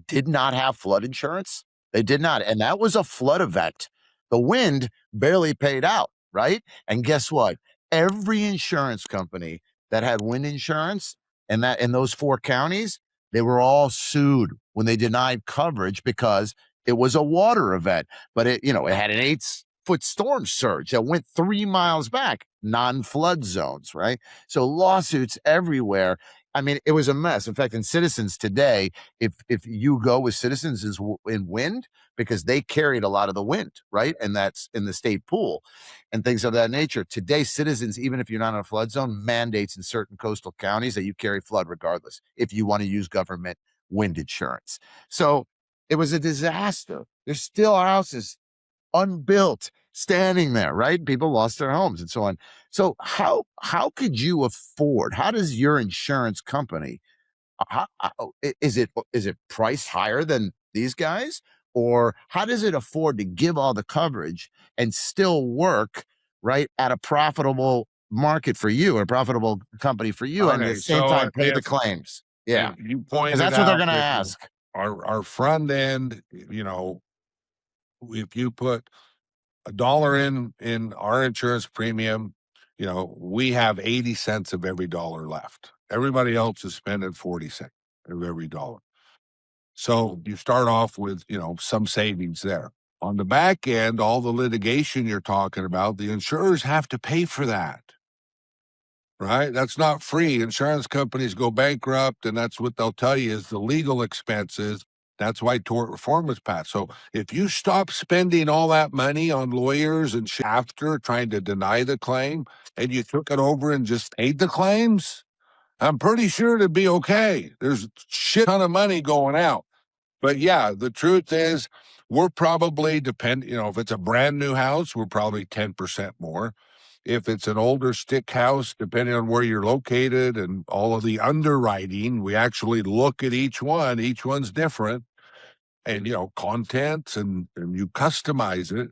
did not have flood insurance. They did not. And that was a flood event. The wind barely paid out. right? And guess what? Every insurance company that had wind insurance and that in those 4 counties, they were all sued when they denied coverage because it was a water event. But it had an 8-foot storm surge that went 3 miles back, non-flood zones, right? So lawsuits everywhere. I mean, it was a mess. In fact, in Citizens today, if you go with Citizens is in wind, because they carried a lot of the wind, right? And that's in the state pool and things of that nature. Today, Citizens, even if you're not in a flood zone, mandates in certain coastal counties that you carry flood regardless if you want to use government wind insurance. So it was a disaster. There's still houses unbuilt standing there, right? People lost their homes and so on. So how could you afford? How does your insurance company is it priced higher than these guys, or how does it afford to give all the coverage and still work right at a profitable market for you, or a profitable company for you, and at the Okay, same so time pay the claims? Yeah, if you because pointed that's what they're out going to that ask. our front end, if you put $1 in our insurance premium, we have 80 cents of every dollar left. Everybody else is spending 40 cents of every dollar. So you start off with, some savings there. On the back end, all the litigation you're talking about, the insurers have to pay for that, right? That's not free. Insurance companies go bankrupt, and that's what they'll tell you is the legal expenses. That's why tort reform was passed. So if you stop spending all that money on lawyers and after trying to deny the claim, and you took it over and just paid the claims, I'm pretty sure it'd be okay. There's a shit ton of money going out. But yeah, the truth is, we're probably if it's a brand new house, we're probably 10% more. If it's an older stick house, depending on where you're located and all of the underwriting, we actually look at each one. Each one's different, and contents, and you customize it.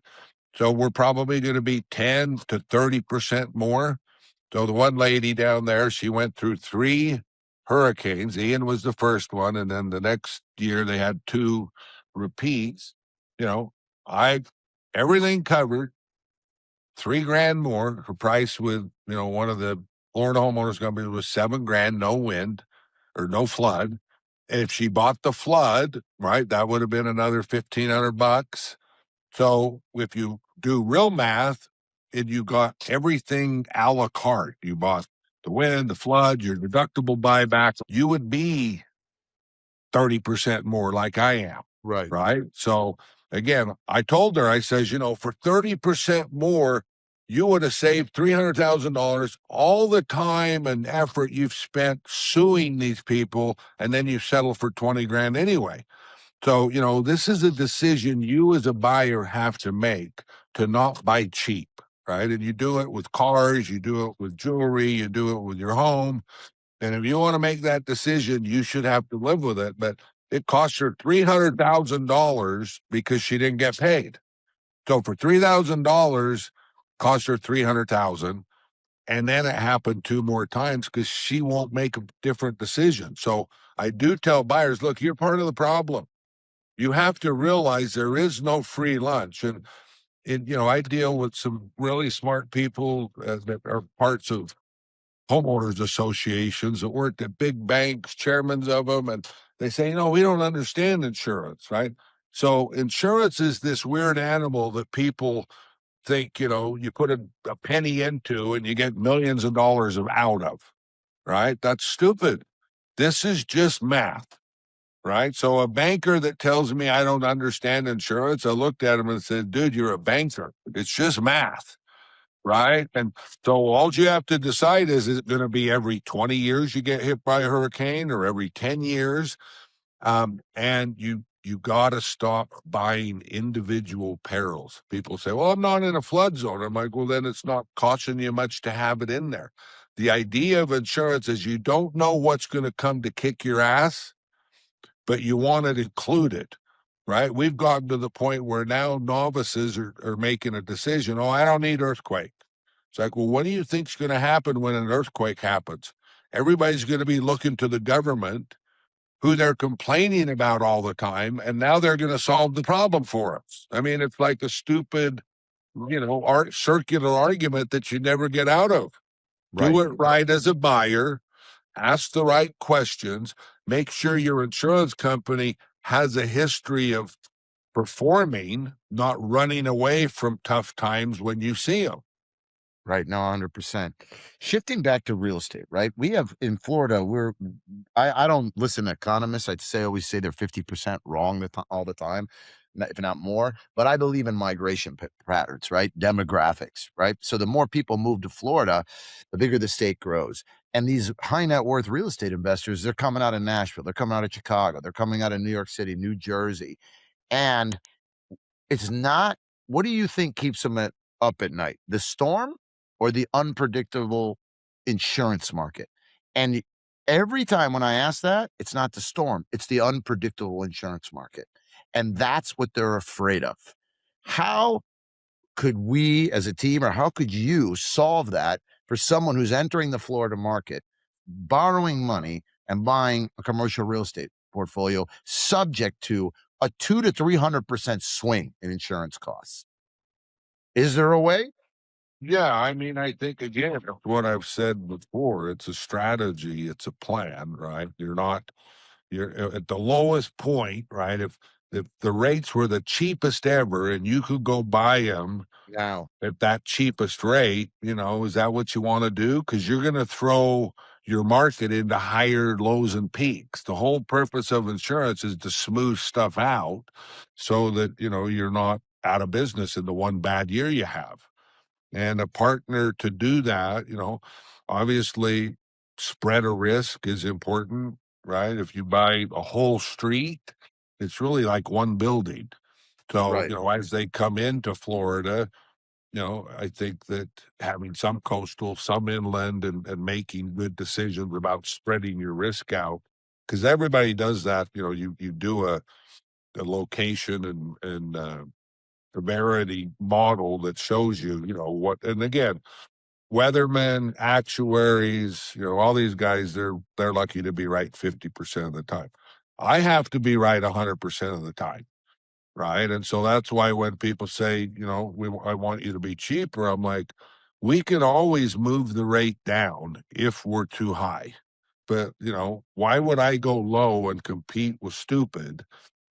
So we're probably going to be 10 to 30% more. So the one lady down there, she went through 3 hurricanes. Ian was the first one, and then the next year they had 2 repeats. I everything covered, $3,000 more. Her price with one of the Florida homeowners companies was $7,000, no wind or no flood. And if she bought the flood, right, that would have been another $1,500. So if you do real math, and you got everything a la carte, you bought the wind, the flood, your deductible buyback, you would be 30% more like I am. Right. Right. So again, I told her, I says, for 30% more, you would have saved $300,000, all the time and effort you've spent suing these people, and then you settle for 20 grand anyway. So, this is a decision you as a buyer have to make, to not buy cheap, right? And you do it with cars, you do it with jewelry, you do it with your home. And if you want to make that decision, you should have to live with it. But it cost her $300,000 because she didn't get paid. So for $3,000, cost her $300,000. And then it happened 2 more times because she won't make a different decision. So I do tell buyers, look, you're part of the problem. You have to realize there is no free lunch. And I deal with some really smart people that are parts of homeowners associations that worked at big banks, chairmen of them, and they say, we don't understand insurance, right? So insurance is this weird animal that people think, you put a penny into and you get millions of dollars out of, right? That's stupid. This is just math. Right. So a banker that tells me I don't understand insurance, I looked at him and said, dude, you're a banker. It's just math. Right. And so all you have to decide is it going to be every 20 years you get hit by a hurricane, or every 10 years? And you got to stop buying individual perils. People say, well, I'm not in a flood zone. I'm like, well, then it's not costing you much to have it in there. The idea of insurance is you don't know what's going to come to kick your ass, but you want it included, right? We've gotten to the point where now novices are making a decision. Oh, I don't need earthquake. It's like, well, what do you think's going to happen when an earthquake happens? Everybody's going to be looking to the government, who they're complaining about all the time, and now they're going to solve the problem for us. I mean, it's like a stupid circular argument that you never get out of. Do Right. it right as a buyer, ask the right questions, make sure your insurance company has a history of performing, not running away from tough times when you see them. Right. No, 100%. Shifting back to real estate, right? We have in Florida, I don't listen to economists. Always say they're 50% wrong all the time, if not more. But I believe in migration patterns, right? Demographics, right? So the more people move to Florida, the bigger the state grows. And these high net worth real estate investors, they're coming out of Nashville, they're coming out of Chicago, they're coming out of New York City, New Jersey. And it's not what do you think keeps them up at night? The storm or the unpredictable insurance market? And every time when I ask that, it's not the storm, it's the unpredictable insurance market. And that's what they're afraid of. How could we as a team, or how could you solve that for someone who's entering the Florida market, borrowing money and buying a commercial real estate portfolio subject to a 2 to 300% swing in insurance costs? Is there a way? Yeah, I mean, I think again, what I've said before, it's a strategy, it's a plan, right? You're at the lowest point, right? If the rates were the cheapest ever and you could go buy them Now, at that cheapest rate, is that what you want to do? Because you're going to throw your market into higher lows and peaks. The whole purpose of insurance is to smooth stuff out so that, you're not out of business in the one bad year you have. And a partner to do that, obviously spread of risk is important, right? If you buy a whole street, it's really like one building. So, right, as they come into Florida, I think that having some coastal, some inland, and making good decisions about spreading your risk out, because everybody does that. You do a location and severity model that shows you, what. And again, weathermen, actuaries, all these guys, they're lucky to be right 50% of the time. I have to be right 100% of the time. Right. And so that's why when people say, I want you to be cheaper, I'm like, we can always move the rate down if we're too high. But, why would I go low and compete with stupid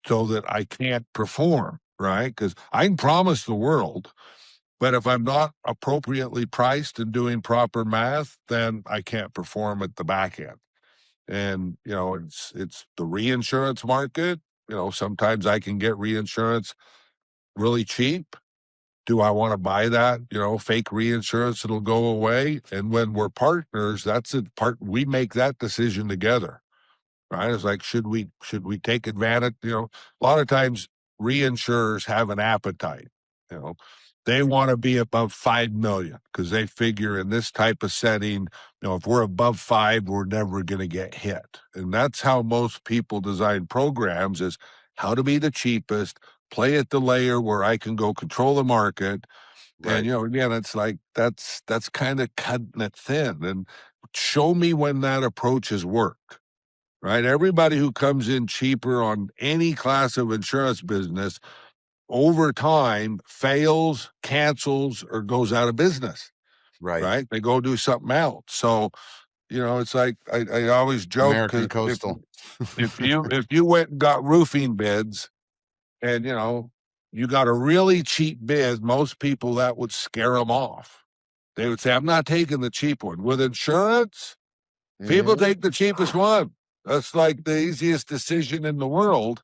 so that I can't perform? Right. Because I can promise the world, but if I'm not appropriately priced and doing proper math, then I can't perform at the back end. And, it's the reinsurance market. Sometimes I can get reinsurance really cheap. Do I want to buy that, fake reinsurance that'll go away? And when we're partners, that's a part we make that decision together. Right? It's like, should we take advantage? A lot of times reinsurers have an appetite. You know, they want to be above 5 million because they figure in this type of setting, if we're above 5, we're never going to get hit. And that's how most people design programs: is how to be the cheapest, play at the layer where I can go control the market. And right, again, it's like that's kind of cutting it thin. And show me when that approach has worked. Right? Everybody who comes in cheaper on any class of insurance business over time fails, cancels, or goes out of business. right. Right? They go do something else. So, it's like I always joke, American because if coastal. if you if you went and got roofing bids and you got a really cheap bid, most people that would scare them off. They would say, "I'm not taking the cheap one." With insurance, people Mhm. take the cheapest one. That's like the easiest decision in the world.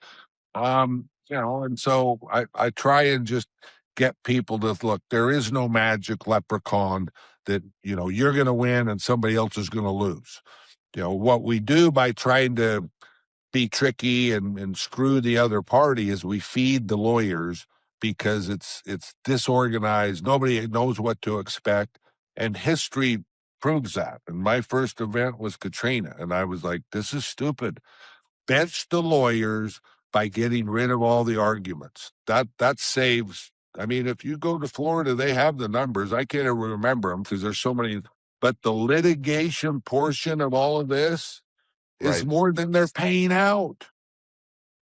And so I try and just get people to look, there is no magic leprechaun that, you're going to win and somebody else is going to lose. What we do by trying to be tricky and screw the other party is we feed the lawyers because it's disorganized. Nobody knows what to expect. And history proves that. And my first event was Katrina. And I was like, this is stupid. Bench the lawyers by getting rid of all the arguments. That saves. I mean, if you go to Florida, they have the numbers. I can't even remember them because there's so many. But the litigation portion of all of this is Right. more than they're paying out.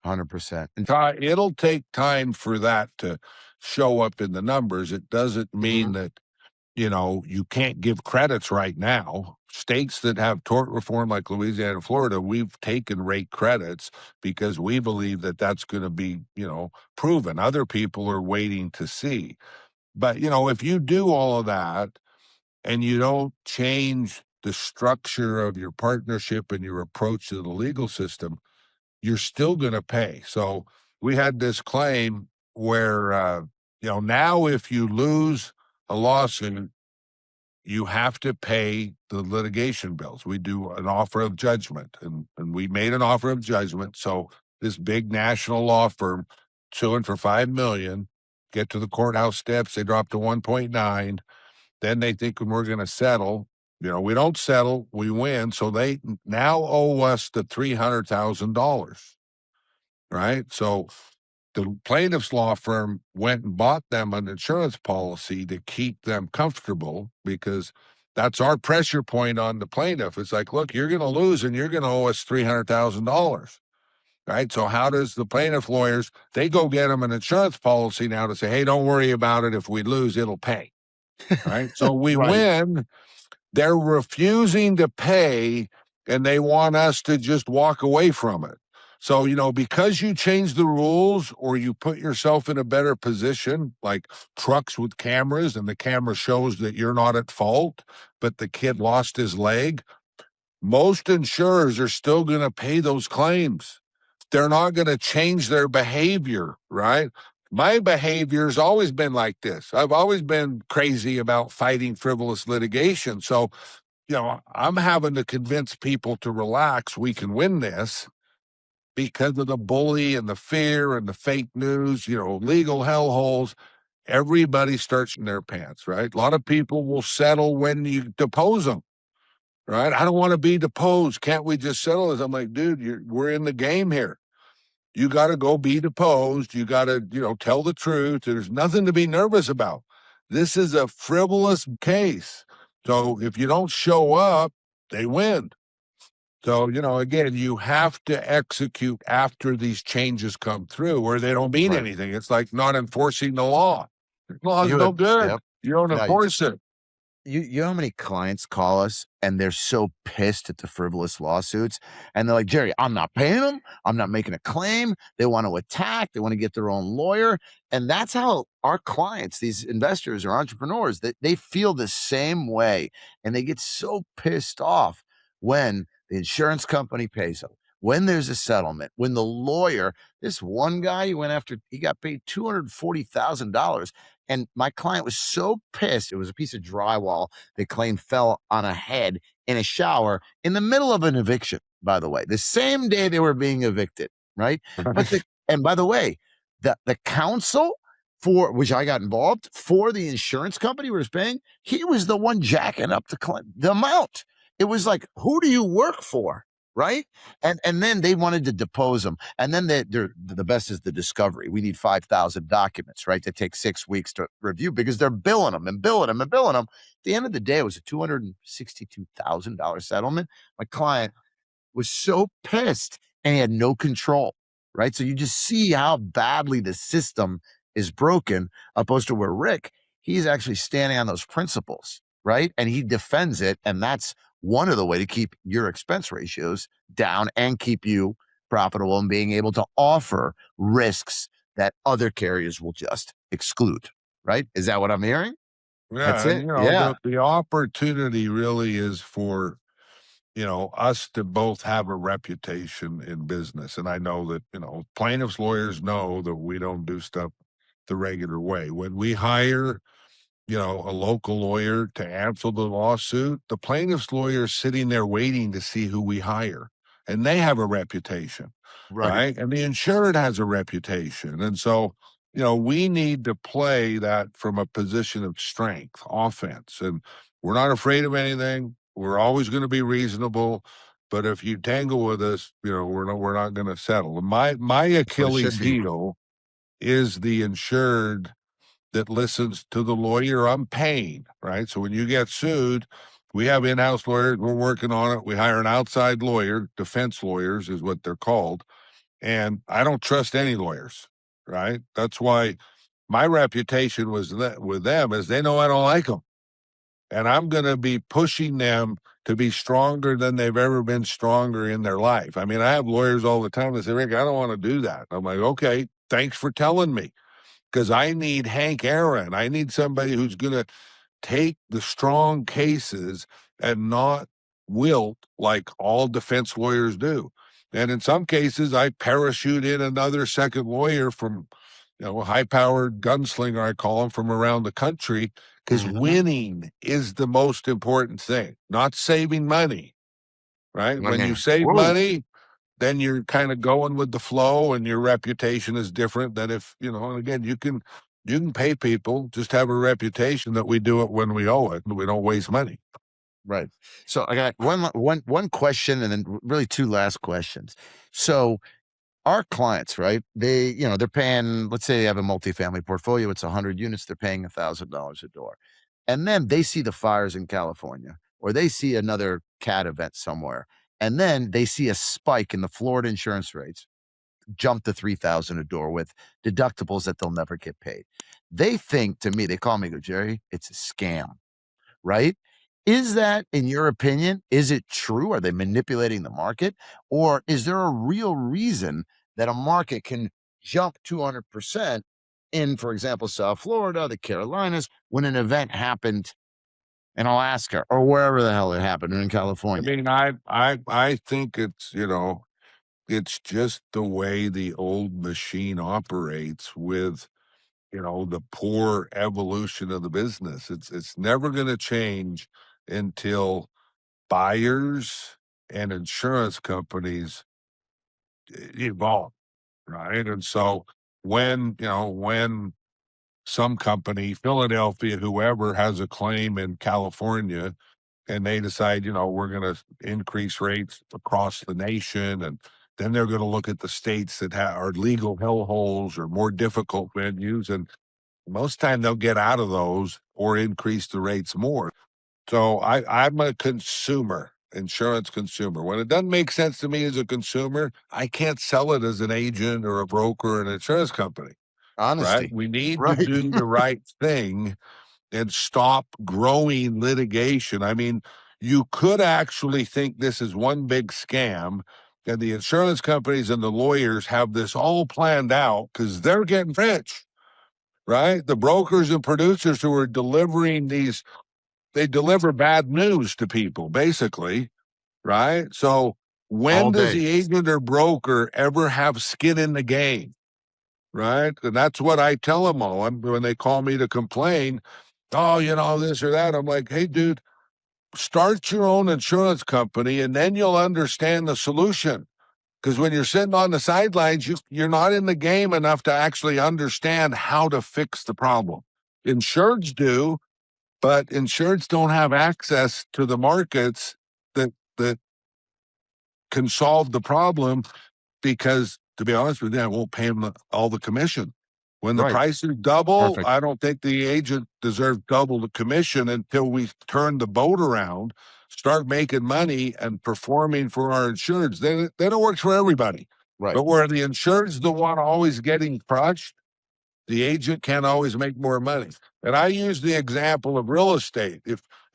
100%. It'll take time for that to show up in the numbers. It doesn't mean that, you can't give credits right now. States that have tort reform like Louisiana and Florida, we've taken rate credits because we believe that that's going to be, proven. Other people are waiting to see. But, if you do all of that and you don't change the structure of your partnership and your approach to the legal system, you're still going to pay. So we had this claim where, now if you lose a lawsuit, you have to pay the litigation bills. We do an offer of judgment, and we made an offer of judgment. So this big national law firm suing for $5 million, get to the courthouse steps, they drop to 1.9. Then they think we're going to settle. We don't settle, we win. So they now owe us the $300,000, right? So the plaintiff's law firm went and bought them an insurance policy to keep them comfortable, because that's our pressure point on the plaintiff. It's like, look, you're going to lose and you're going to owe us $300,000. Right. So how does the plaintiff lawyers, they go get them an insurance policy now to say, hey, don't worry about it. If we lose, it'll pay. Right. So we Right. win. They're refusing to pay, and they want us to just walk away from it. So, because you change the rules or you put yourself in a better position, like trucks with cameras, and the camera shows that you're not at fault, but the kid lost his leg, most insurers are still going to pay those claims. They're not going to change their behavior, right? My behavior's always been like this. I've always been crazy about fighting frivolous litigation. So, I'm having to convince people to relax. We can win this because of the bully and the fear and the fake news, legal hellholes. Everybody starts in their pants, right? A lot of people will settle when you depose them, right? I don't want to be deposed. Can't we just settle this? I'm like, dude, we're in the game here. You got to go be deposed. You got to, tell the truth. There's nothing to be nervous about. This is a frivolous case. So if you don't show up, they win. So, again, you have to execute after these changes come through, or they don't mean Right. anything. It's like not enforcing the law. The law is You no have, good. yep. You don't No, enforce it. you know how many clients call us and they're so pissed at the frivolous lawsuits, and they're like, Jerry, I'm not paying them. I'm not making a claim. They want to attack. They want to get their own lawyer. And that's how our clients, these investors or entrepreneurs, that they feel the same way. And they get so pissed off when the insurance company pays them, when there's a settlement, when the lawyer, this one guy, he got paid $240,000. And my client was so pissed. It was a piece of drywall they claimed fell on a head in a shower in the middle of an eviction, by the way, the same day they were being evicted, right? And by the way, the counsel for which I got involved for the insurance company was paying, he was the one jacking up the amount. It was like, who do you work for? Right. And then they wanted to depose them. And then the best is the discovery. We need 5,000 documents, right? That take 6 weeks to review because they're billing them and billing them and billing them. At the end of the day, it was a $262,000 settlement. My client was so pissed and he had no control, right? So you just see how badly the system is broken, opposed to where Rick, he's actually standing on those principles, right? And he defends it. And that's one of the way to keep your expense ratios down and keep you profitable and being able to offer risks that other carriers will just exclude, right? Is that what I'm hearing? That's Yeah, and it. Yeah. the opportunity really is for us to both have a reputation in business. And I know that, plaintiffs' lawyers know that we don't do stuff the regular way. When we hire, a local lawyer to answer the lawsuit, the plaintiff's lawyer is sitting there waiting to see who we hire. And they have a reputation, Right. right? And the insured has a reputation. And so, we need to play that from a position of strength, offense. And we're not afraid of anything. We're always going to be reasonable. But if you tangle with us, we're not going to settle. And my That's what it should Achilles be. heel is the insured that listens to the lawyer I'm paying, right? So when you get sued, we have in-house lawyers. We're working on it. We hire an outside lawyer. Defense lawyers is what they're called. And I don't trust any lawyers, right? That's why my reputation was with them is they know I don't like them. And I'm going to be pushing them to be stronger than they've ever been stronger in their life. I mean, I have lawyers all the time that say, Rick, I don't want to do that. I'm like, okay, thanks for telling me, because I need Hank Aaron. I need somebody who's going to take the strong cases and not wilt like all defense lawyers do. And in some cases, I parachute in another second lawyer from, a high-powered gunslinger, I call him, from around the country, because winning is the most important thing, not saving money, right? When you save Whoa. money, then you're kind of going with the flow, and your reputation is different than if, and again, you can pay people, just have a reputation that we do it when we owe it and we don't waste money. Right. So I got one question and then really two last questions. So our clients, right? They're paying, let's say they have a multifamily portfolio, it's 100 units, they're paying $1,000 a door. And then they see the fires in California, or they see another cat event somewhere. And then they see a spike in the Florida insurance rates, jump to 3,000 a door with deductibles that they'll never get paid. They think, to me, they call me, go, Jerry, it's a scam, right? Is that, in your opinion, is it true? Are they manipulating the market? Or is there a real reason that a market can jump 200% in, for example, South Florida, the Carolinas, when an event happened in Alaska or wherever the hell it happened, or in I California? mean, I think it's just the way the old machine operates with, the poor evolution of the business. It's never going to change until buyers and insurance companies evolve, right? And so when some company, Philadelphia, whoever, has a claim in California, and they decide, we're going to increase rates across the nation, and then they're going to look at the states that are legal hellholes or more difficult venues, and most time they'll get out of those or increase the rates more. So I'm a consumer, insurance consumer. When it doesn't make sense to me as a consumer, I can't sell it as an agent or a broker or an insurance company, right? Honesty. We need to Right. do the right thing and stop growing litigation. I mean, you could actually think this is one big scam, and the insurance companies and the lawyers have this all planned out because they're getting rich, right? The brokers and producers who are delivering they deliver bad news to people, basically, right? So All when does day. the agent or broker ever have skin in the game, right? And that's what I tell them all. When they call me to complain, oh, this or that, I'm like, hey, dude, start your own insurance company and then you'll understand the solution. Because when you're sitting on the sidelines, you're not in the game enough to actually understand how to fix the problem. Insureds do, but insureds don't have access to the markets that can solve the problem, because, to be honest with you, I won't pay them all the commission. When the Right. prices double, Perfect. I don't think the agent deserves double the commission until we turn the boat around, start making money and performing for our insureds. Then it works for everybody. Right. But where the insured's the one always getting crushed, the agent can't always make more money. And I use the example of real estate.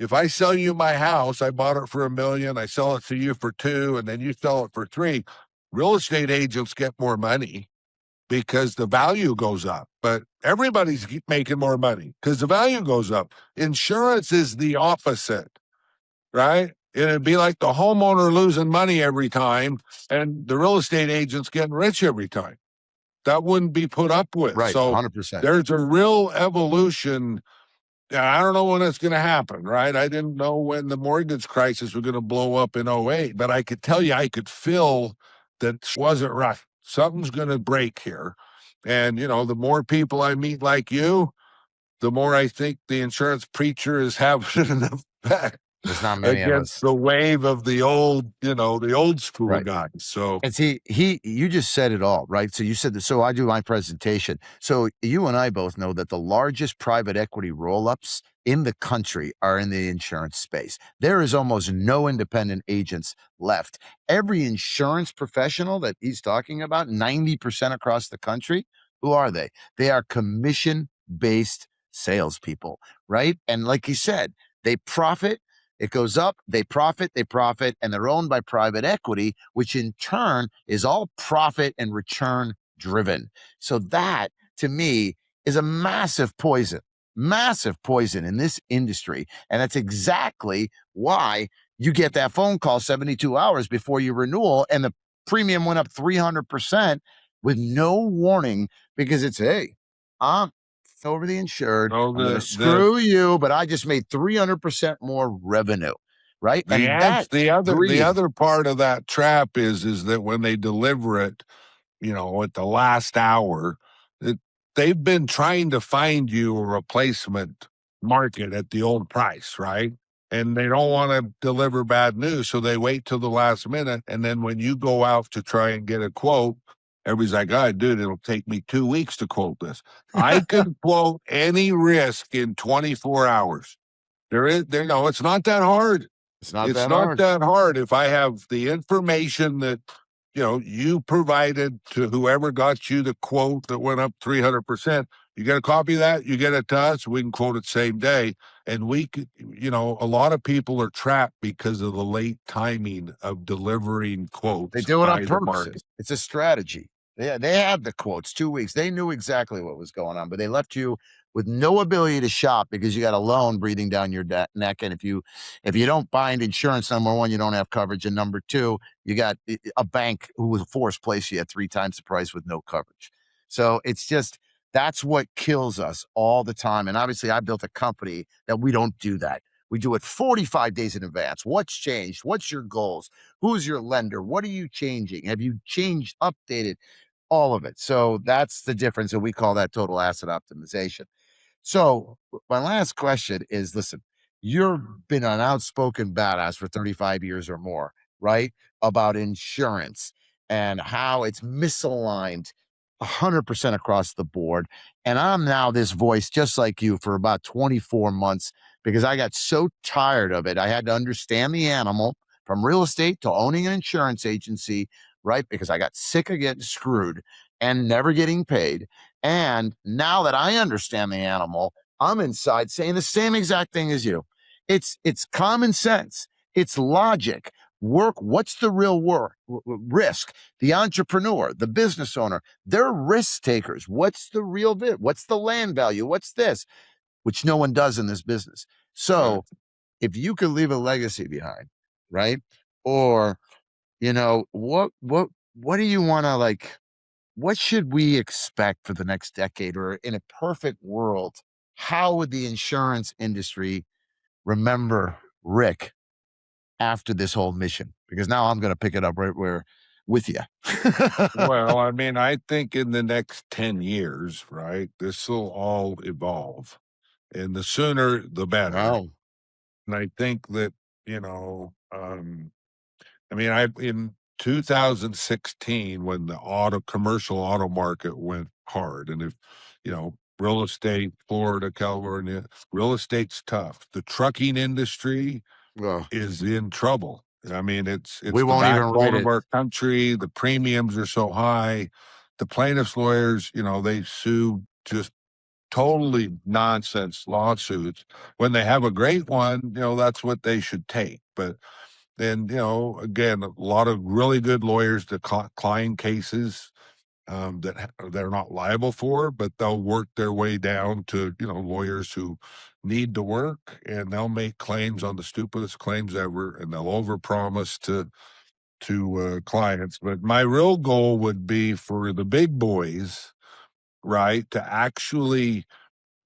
If I sell you my house, I bought it for $1 million, I sell it to you for 2, and then you sell it for 3. Real estate agents get more money because the value goes up, but everybody's making more money because the value goes up. Insurance is the opposite, right? It'd be like the homeowner losing money every time and the real estate agent's getting rich every time. That wouldn't be put up with. Right. So 100%. there's a real evolution. I don't know when it's going to happen, right? I didn't know when the mortgage crisis was going to blow up in '08, but I could tell you, I could feel that wasn't right. Something's going to break here. And, the more people I meet like you, the more I think the insurance preacher is having an effect. There's not many of against us. the wave of the old, the old school Right. guys. So And see, you just said it all, right? So you said that. So I do my presentation. So you and I both know that the largest private equity roll-ups in the country are in the insurance space. There is almost no independent agents left. Every insurance professional that he's talking about, 90% across the country, who are they? They are commission-based salespeople, right? And like you said, they profit. It goes up, they profit, and they're owned by private equity, which in turn is all profit and return driven. So that, to me, is a massive poison in this industry. And that's exactly why you get that phone call 72 hours before your renewal and the premium went up 300% with no warning because it's, hey, I'm over the insured. so I'm going to the screw you, but I just made 300% more revenue, right? the And ans that the greed, other part of that trap is that when they deliver it, at the last hour, it, they've been trying to find you a replacement market at the old price, right? And they don't want to deliver bad news, so they wait till the last minute. And then when you go out to try and get a quote, everybody's like, "Oh, dude, it'll take me 2 weeks to quote this. I can quote any risk in 24 hours. It's not that hard. it's not It's that not hard. that hard. If I have the information that you provided to whoever got you the quote that went up 300%, you get a copy of that, you get it to us, we can quote it same day. And we could, a lot of people are trapped because of the late timing of delivering They quotes do it on by the market. purpose. It's a strategy. They had the quotes 2 weeks. They knew exactly what was going on, but they left you with no ability to shop because you got a loan breathing down your neck. And if you don't bind insurance, number one, you don't have coverage, and number two, you got a bank who was forced place you at 3 times the price with no coverage. So it's just that's what kills us all the time. And obviously, I built a company that we don't do that. We do it 45 days in advance. What's changed? What's your goals? Who's your lender? What are you changing? Have you changed, updated all of it? So that's the difference. And we call that total asset optimization. So my last question is, listen, you've been an outspoken badass for 35 years or more, right? About insurance and how it's misaligned 100% across the board. And I'm now this voice just like you for about 24 months because I got so tired of it. I had to understand the animal from real estate to owning an insurance agency, right? Because I got sick of getting screwed and never getting paid. And now that I understand the animal, I'm inside saying the same exact thing as you. It's common sense. It's logic. Work. What's the real risk? The entrepreneur, the business owner, they're risk takers. What's the real bit? What's the land value? What's this? Which no one does in this business. Right. So if you could leave a legacy behind, right? Or, what do you want to like? What should we expect for the next decade? Or in a perfect world, how would the insurance industry remember Rick after this whole mission? Because now I'm going to pick it up right where with you. Well, I mean, I think in the next 10 years, right, this will all evolve. And the sooner, the better. Wow. And I think that, I mean, I in 2016 when the commercial auto market went hard, and if real estate, Florida, California, real estate's tough. The trucking industry Well, is in trouble. I mean, we it's the won't even write backbone of it. our country. The premiums are so high. The plaintiffs' lawyers, they sue just totally nonsense lawsuits. When they have a great one, that's what they should take. But then, again, a lot of really good lawyers decline cases that they're not liable for, but they'll work their way down to, lawyers who need to work, and they'll make claims on the stupidest claims ever, and they'll overpromise to clients. But my real goal would be for the big boys, right, to actually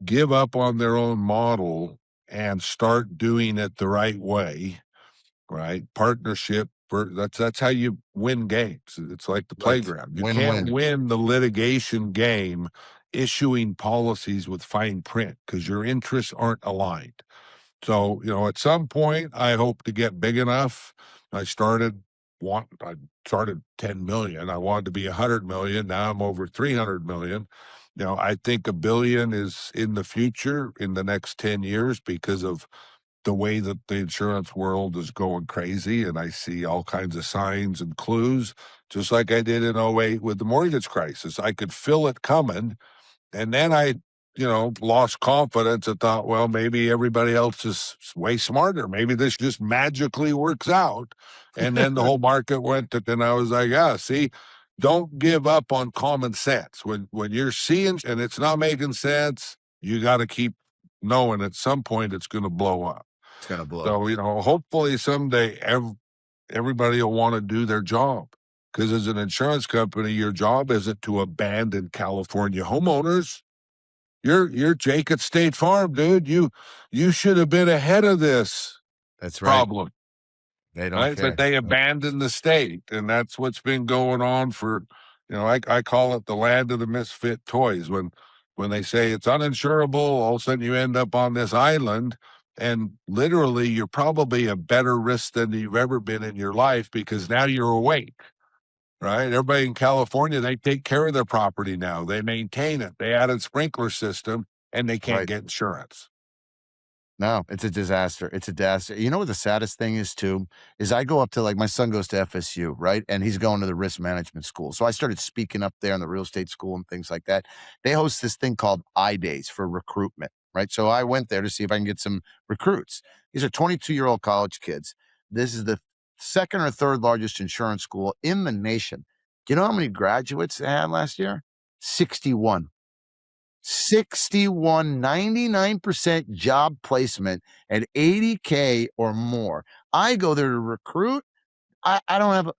give up on their own model and start doing it the right way, right? Partnership. That's how you win games. It's like the Like playground. You can't win-win. win the litigation game issuing policies with fine print because your interests aren't aligned. So, at some point, I hope to get big enough. I started 10 million. I wanted to be 100 million. Now I'm over 300 million. I think a billion is in the future in the next 10 years because of the way that the insurance world is going crazy. And I see all kinds of signs and clues, just like I did in '08 with the mortgage crisis. I could feel it coming. And then I, lost confidence and thought, well, maybe everybody else is way smarter. Maybe this just magically works out. And then the whole market went to, and I was like, yeah, see, don't give up on common sense. When you're seeing and it's not making sense, you got to keep knowing at some point it's going to blow up. It's going to blow. So, hopefully someday everybody will want to do their job. Because as an insurance company, your job isn't to abandon California homeowners. You're Jake at State Farm, dude. You should have been ahead of this That's right. problem, They don't right? care. But they abandoned the state, and that's what's been going on for, I call it the land of the misfit toys. When they say it's uninsurable, all of a sudden you end up on this island, and literally you're probably a better risk than you've ever been in your life because now you're awake. Right? Everybody in California, they take care of their property now. They maintain it. They added sprinkler system, and they can't Right. get insurance. No, it's a disaster. It's a disaster. You know what the saddest thing is too? Is I go up to, like, my son goes to FSU, right? And he's going to the risk management school. So I started speaking up there in the real estate school and things like that. They host this thing called I-Days for recruitment, right? So I went there to see if I can get some recruits. These are 22-year-old college kids. This is the second or third largest insurance school in the nation. Do you know how many graduates they had last year? 61. 61, 99% job placement at 80K or more. I go there to recruit. I don't have,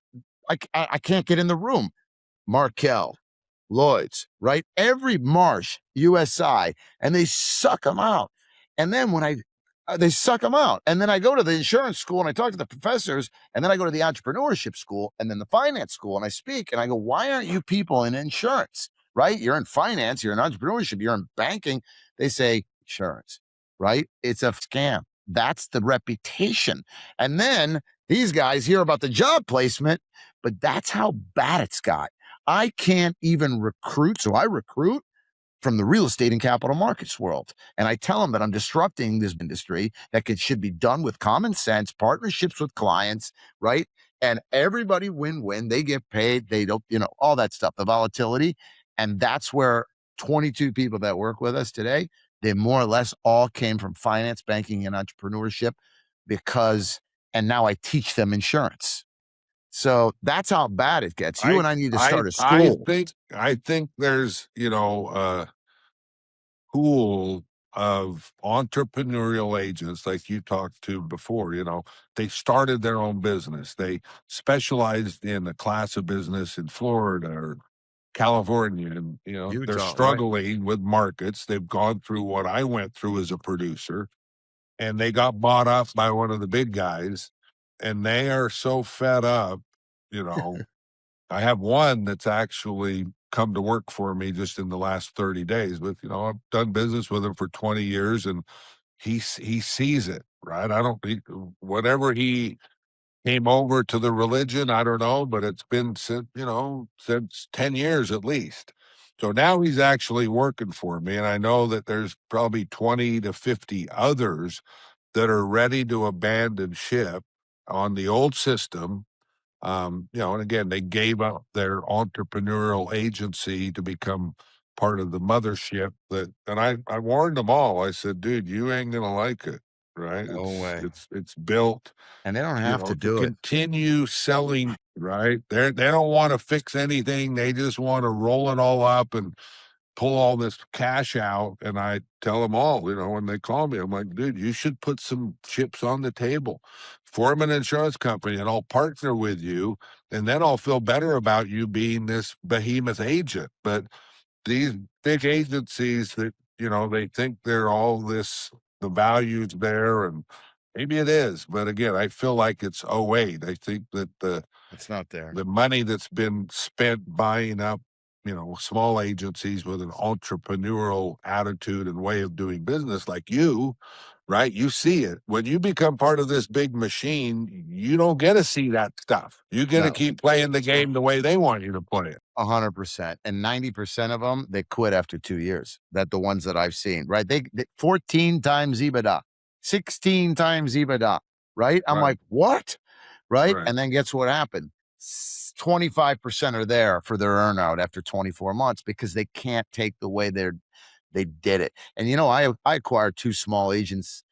I can't get in the room. Markel, Lloyd's, right? Every Marsh, USI, and they suck them out. And then they suck them out. And then I go to the insurance school and I talk to the professors, and then I go to the entrepreneurship school and then the finance school and I speak and I go, why aren't you people in insurance? Right? You're in finance, you're in entrepreneurship, you're in banking. They say insurance, right? It's a scam. That's the reputation. And then these guys hear about the job placement, but that's how bad it's got. I can't even recruit. So I recruit from the real estate and capital markets world. And I tell them that I'm disrupting this industry should be done with common sense, partnerships with clients, right? And everybody win-win. They get paid. They don't, all that stuff, the volatility. And that's where 22 people that work with us today, they more or less all came from finance, banking, and entrepreneurship and now I teach them insurance. So that's how bad it gets. You and I need to start a school. I think there's, a pool of entrepreneurial agents like you talked to before. They started their own business. They specialized in a class of business in Florida or California, and they're Utah, right? struggling with markets. They've gone through what I went through as a producer, and they got bought up by one of the big guys, and they are so fed up. I have one that's actually come to work for me just in the last 30 days, but I've done business with him for 20 years, and he sees it, right? Whatever he came over to the religion, I don't know, but it's been since 10 years at least. So now he's actually working for me, and I know that there's probably 20 to 50 others that are ready to abandon ship on the old system. And again, they gave up their entrepreneurial agency to become part of the mothership. And I warned them all. I said, dude, you ain't gonna like it, right? No way. It's built, And they don't have to do it. continue selling, right? They don't want to fix anything. They just want to roll it all up and pull all this cash out. And I tell them all, when they call me, I'm like, dude, you should put some chips on the table, form an insurance company, and I'll partner with you. And then I'll feel better about you being this behemoth agent. But these big agencies that, they think they're all this, the value's there, and maybe it is. But again, I feel like it's '08. I think that It's not there. the money that's been spent buying up small agencies with an entrepreneurial attitude and way of doing business like you, right? You see it. When you become part of this big machine, you don't get to see that stuff. You get to No. keep playing the game the way they want you to play it. 100%. And 90% of them, they quit after 2 years. That the ones that I've seen, right? They 14 times EBITDA, 16 times EBITDA, right? I'm Right, like, what? Right? right, And then guess what happened? 25% are there for their earnout after 24 months because they can't take the way they did it. And I acquired two small agencies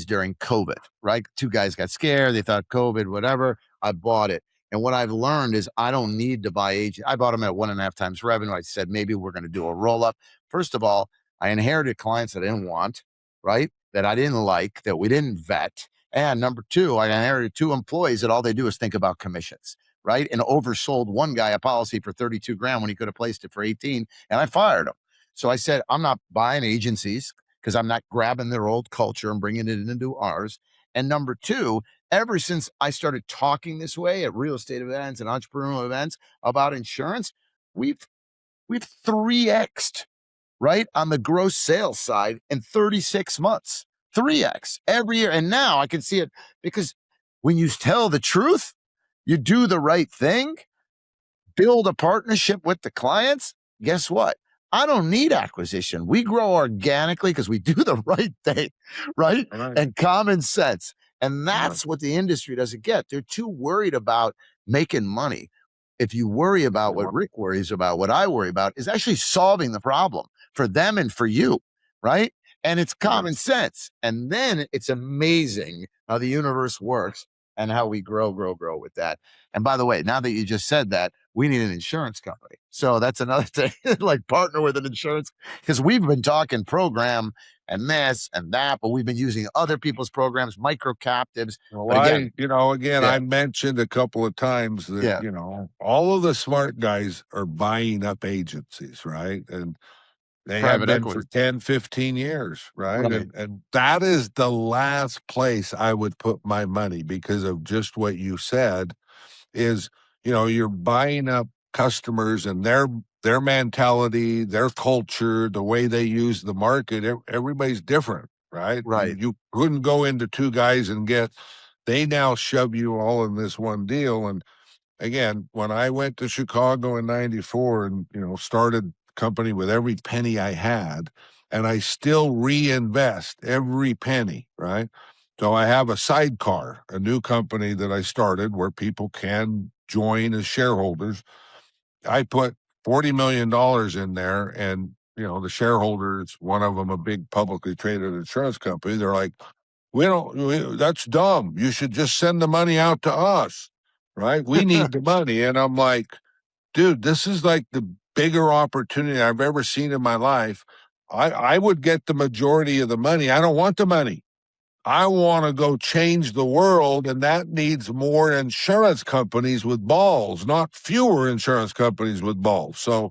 during COVID, right? Two guys got scared. They thought COVID, whatever. I bought it. And what I've learned is I don't need to buy agent. I bought them at 1.5 times revenue. I said, maybe we're going to do a roll up. First of all, I inherited clients that I didn't want, right? That I didn't like, that we didn't vet. And number two, I inherited two employees that all they do is think about commissions, right? And oversold one guy a policy for 32 grand when he could have placed it for 18, and I fired him. So I said, I'm not buying agencies because I'm not grabbing their old culture and bringing it into ours. And number two, ever since I started talking this way at real estate events and entrepreneurial events about insurance, we've 3x'd, right, on the gross sales side in 36 months. 3x every year. And now I can see it because when you tell the truth, you do the right thing, build a partnership with the clients, guess what? I don't need acquisition. We grow organically because we do the right thing, right? all right, And common sense. And all right. that's what the industry doesn't get. They're too worried about making money. If you worry about what Rick worries about, what I worry about is actually solving the problem for them and for you, right? And it's common sense. And then it's amazing how the universe works and how we grow with that. And by the way, now that you just said that, we need an insurance company. So that's another thing, like partner with an insurance, because we've been talking program and this and that, but we've been using other people's programs, micro captives. Well, But again, again, yeah, I mentioned a couple of times that, yeah, all of the smart guys are buying up agencies, right? And they have private been for equity. 10, 15 years, right? Right, And that is the last place I would put my money because of just what you said is, you're buying up customers and their mentality, their culture, the way they use the market. Everybody's different, right? right. You couldn't go into two guys and they now shove you all in this one deal. And again, when I went to Chicago in 94 and, started a company with every penny I had, and I still reinvest every penny, right? So I have a sidecar, a new company that I started where people can join as shareholders. I put $40 million in there, and the shareholders, one of them a big publicly traded insurance company, they're like, that's dumb. You should just send the money out to us, right? We need the money. And I'm like, dude, this is like the bigger opportunity I've ever seen in my life. I would get the majority of the money. I don't want the money. I want to go change the world, and that needs more insurance companies with balls, not fewer insurance companies with balls. So,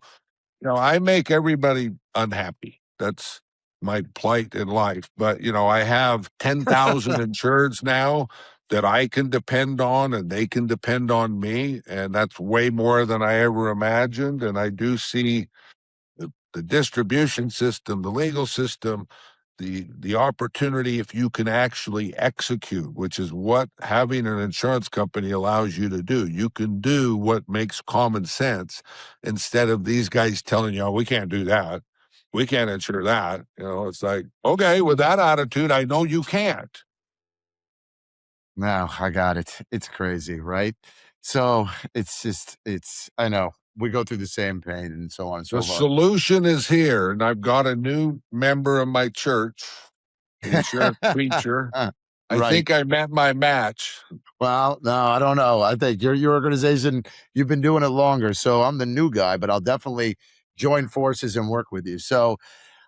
I make everybody unhappy. That's my plight in life. But, I have 10,000 insureds now that I can depend on and they can depend on me. And that's way more than I ever imagined. And I do see the distribution system, the legal system, the opportunity if you can actually execute, which is what having an insurance company allows you to do. You can do what makes common sense instead of these guys telling you, oh, we can't do that. We can't insure that. It's like, okay, with that attitude, I know you can't. No, I got it. It's crazy, right? So I know we go through the same pain and so on and The so forth. solution is here. And I've got a new member of my church, an insurance preacher. I Right. think I met my match. Well, no, I don't know. I think your organization, you've been doing it longer. So I'm the new guy, but I'll definitely join forces and work with you. So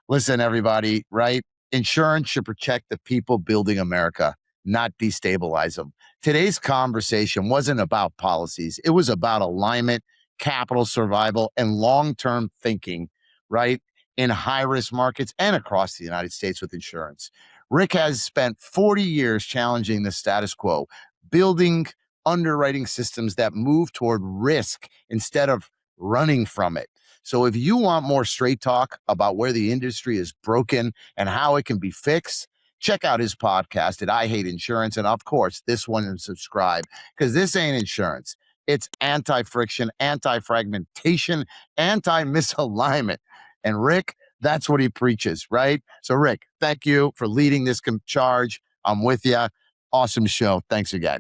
listen, everybody, right? Insurance should protect the people building America, not destabilize them. Today's conversation wasn't about policies. It was about alignment, capital survival, and long-term thinking, right? In high-risk markets and across the United States with insurance. Rick has spent 40 years challenging the status quo, building underwriting systems that move toward risk instead of running from it. So if you want more straight talk about where the industry is broken and how it can be fixed, check out his podcast at I Hate Insurance. And of course, this one, and subscribe, because this ain't insurance. It's anti-friction, anti-fragmentation, anti-misalignment. And Rick, that's what he preaches, right? So Rick, thank you for leading this charge. I'm with you. Awesome show. Thanks again.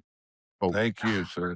Thank you, sir.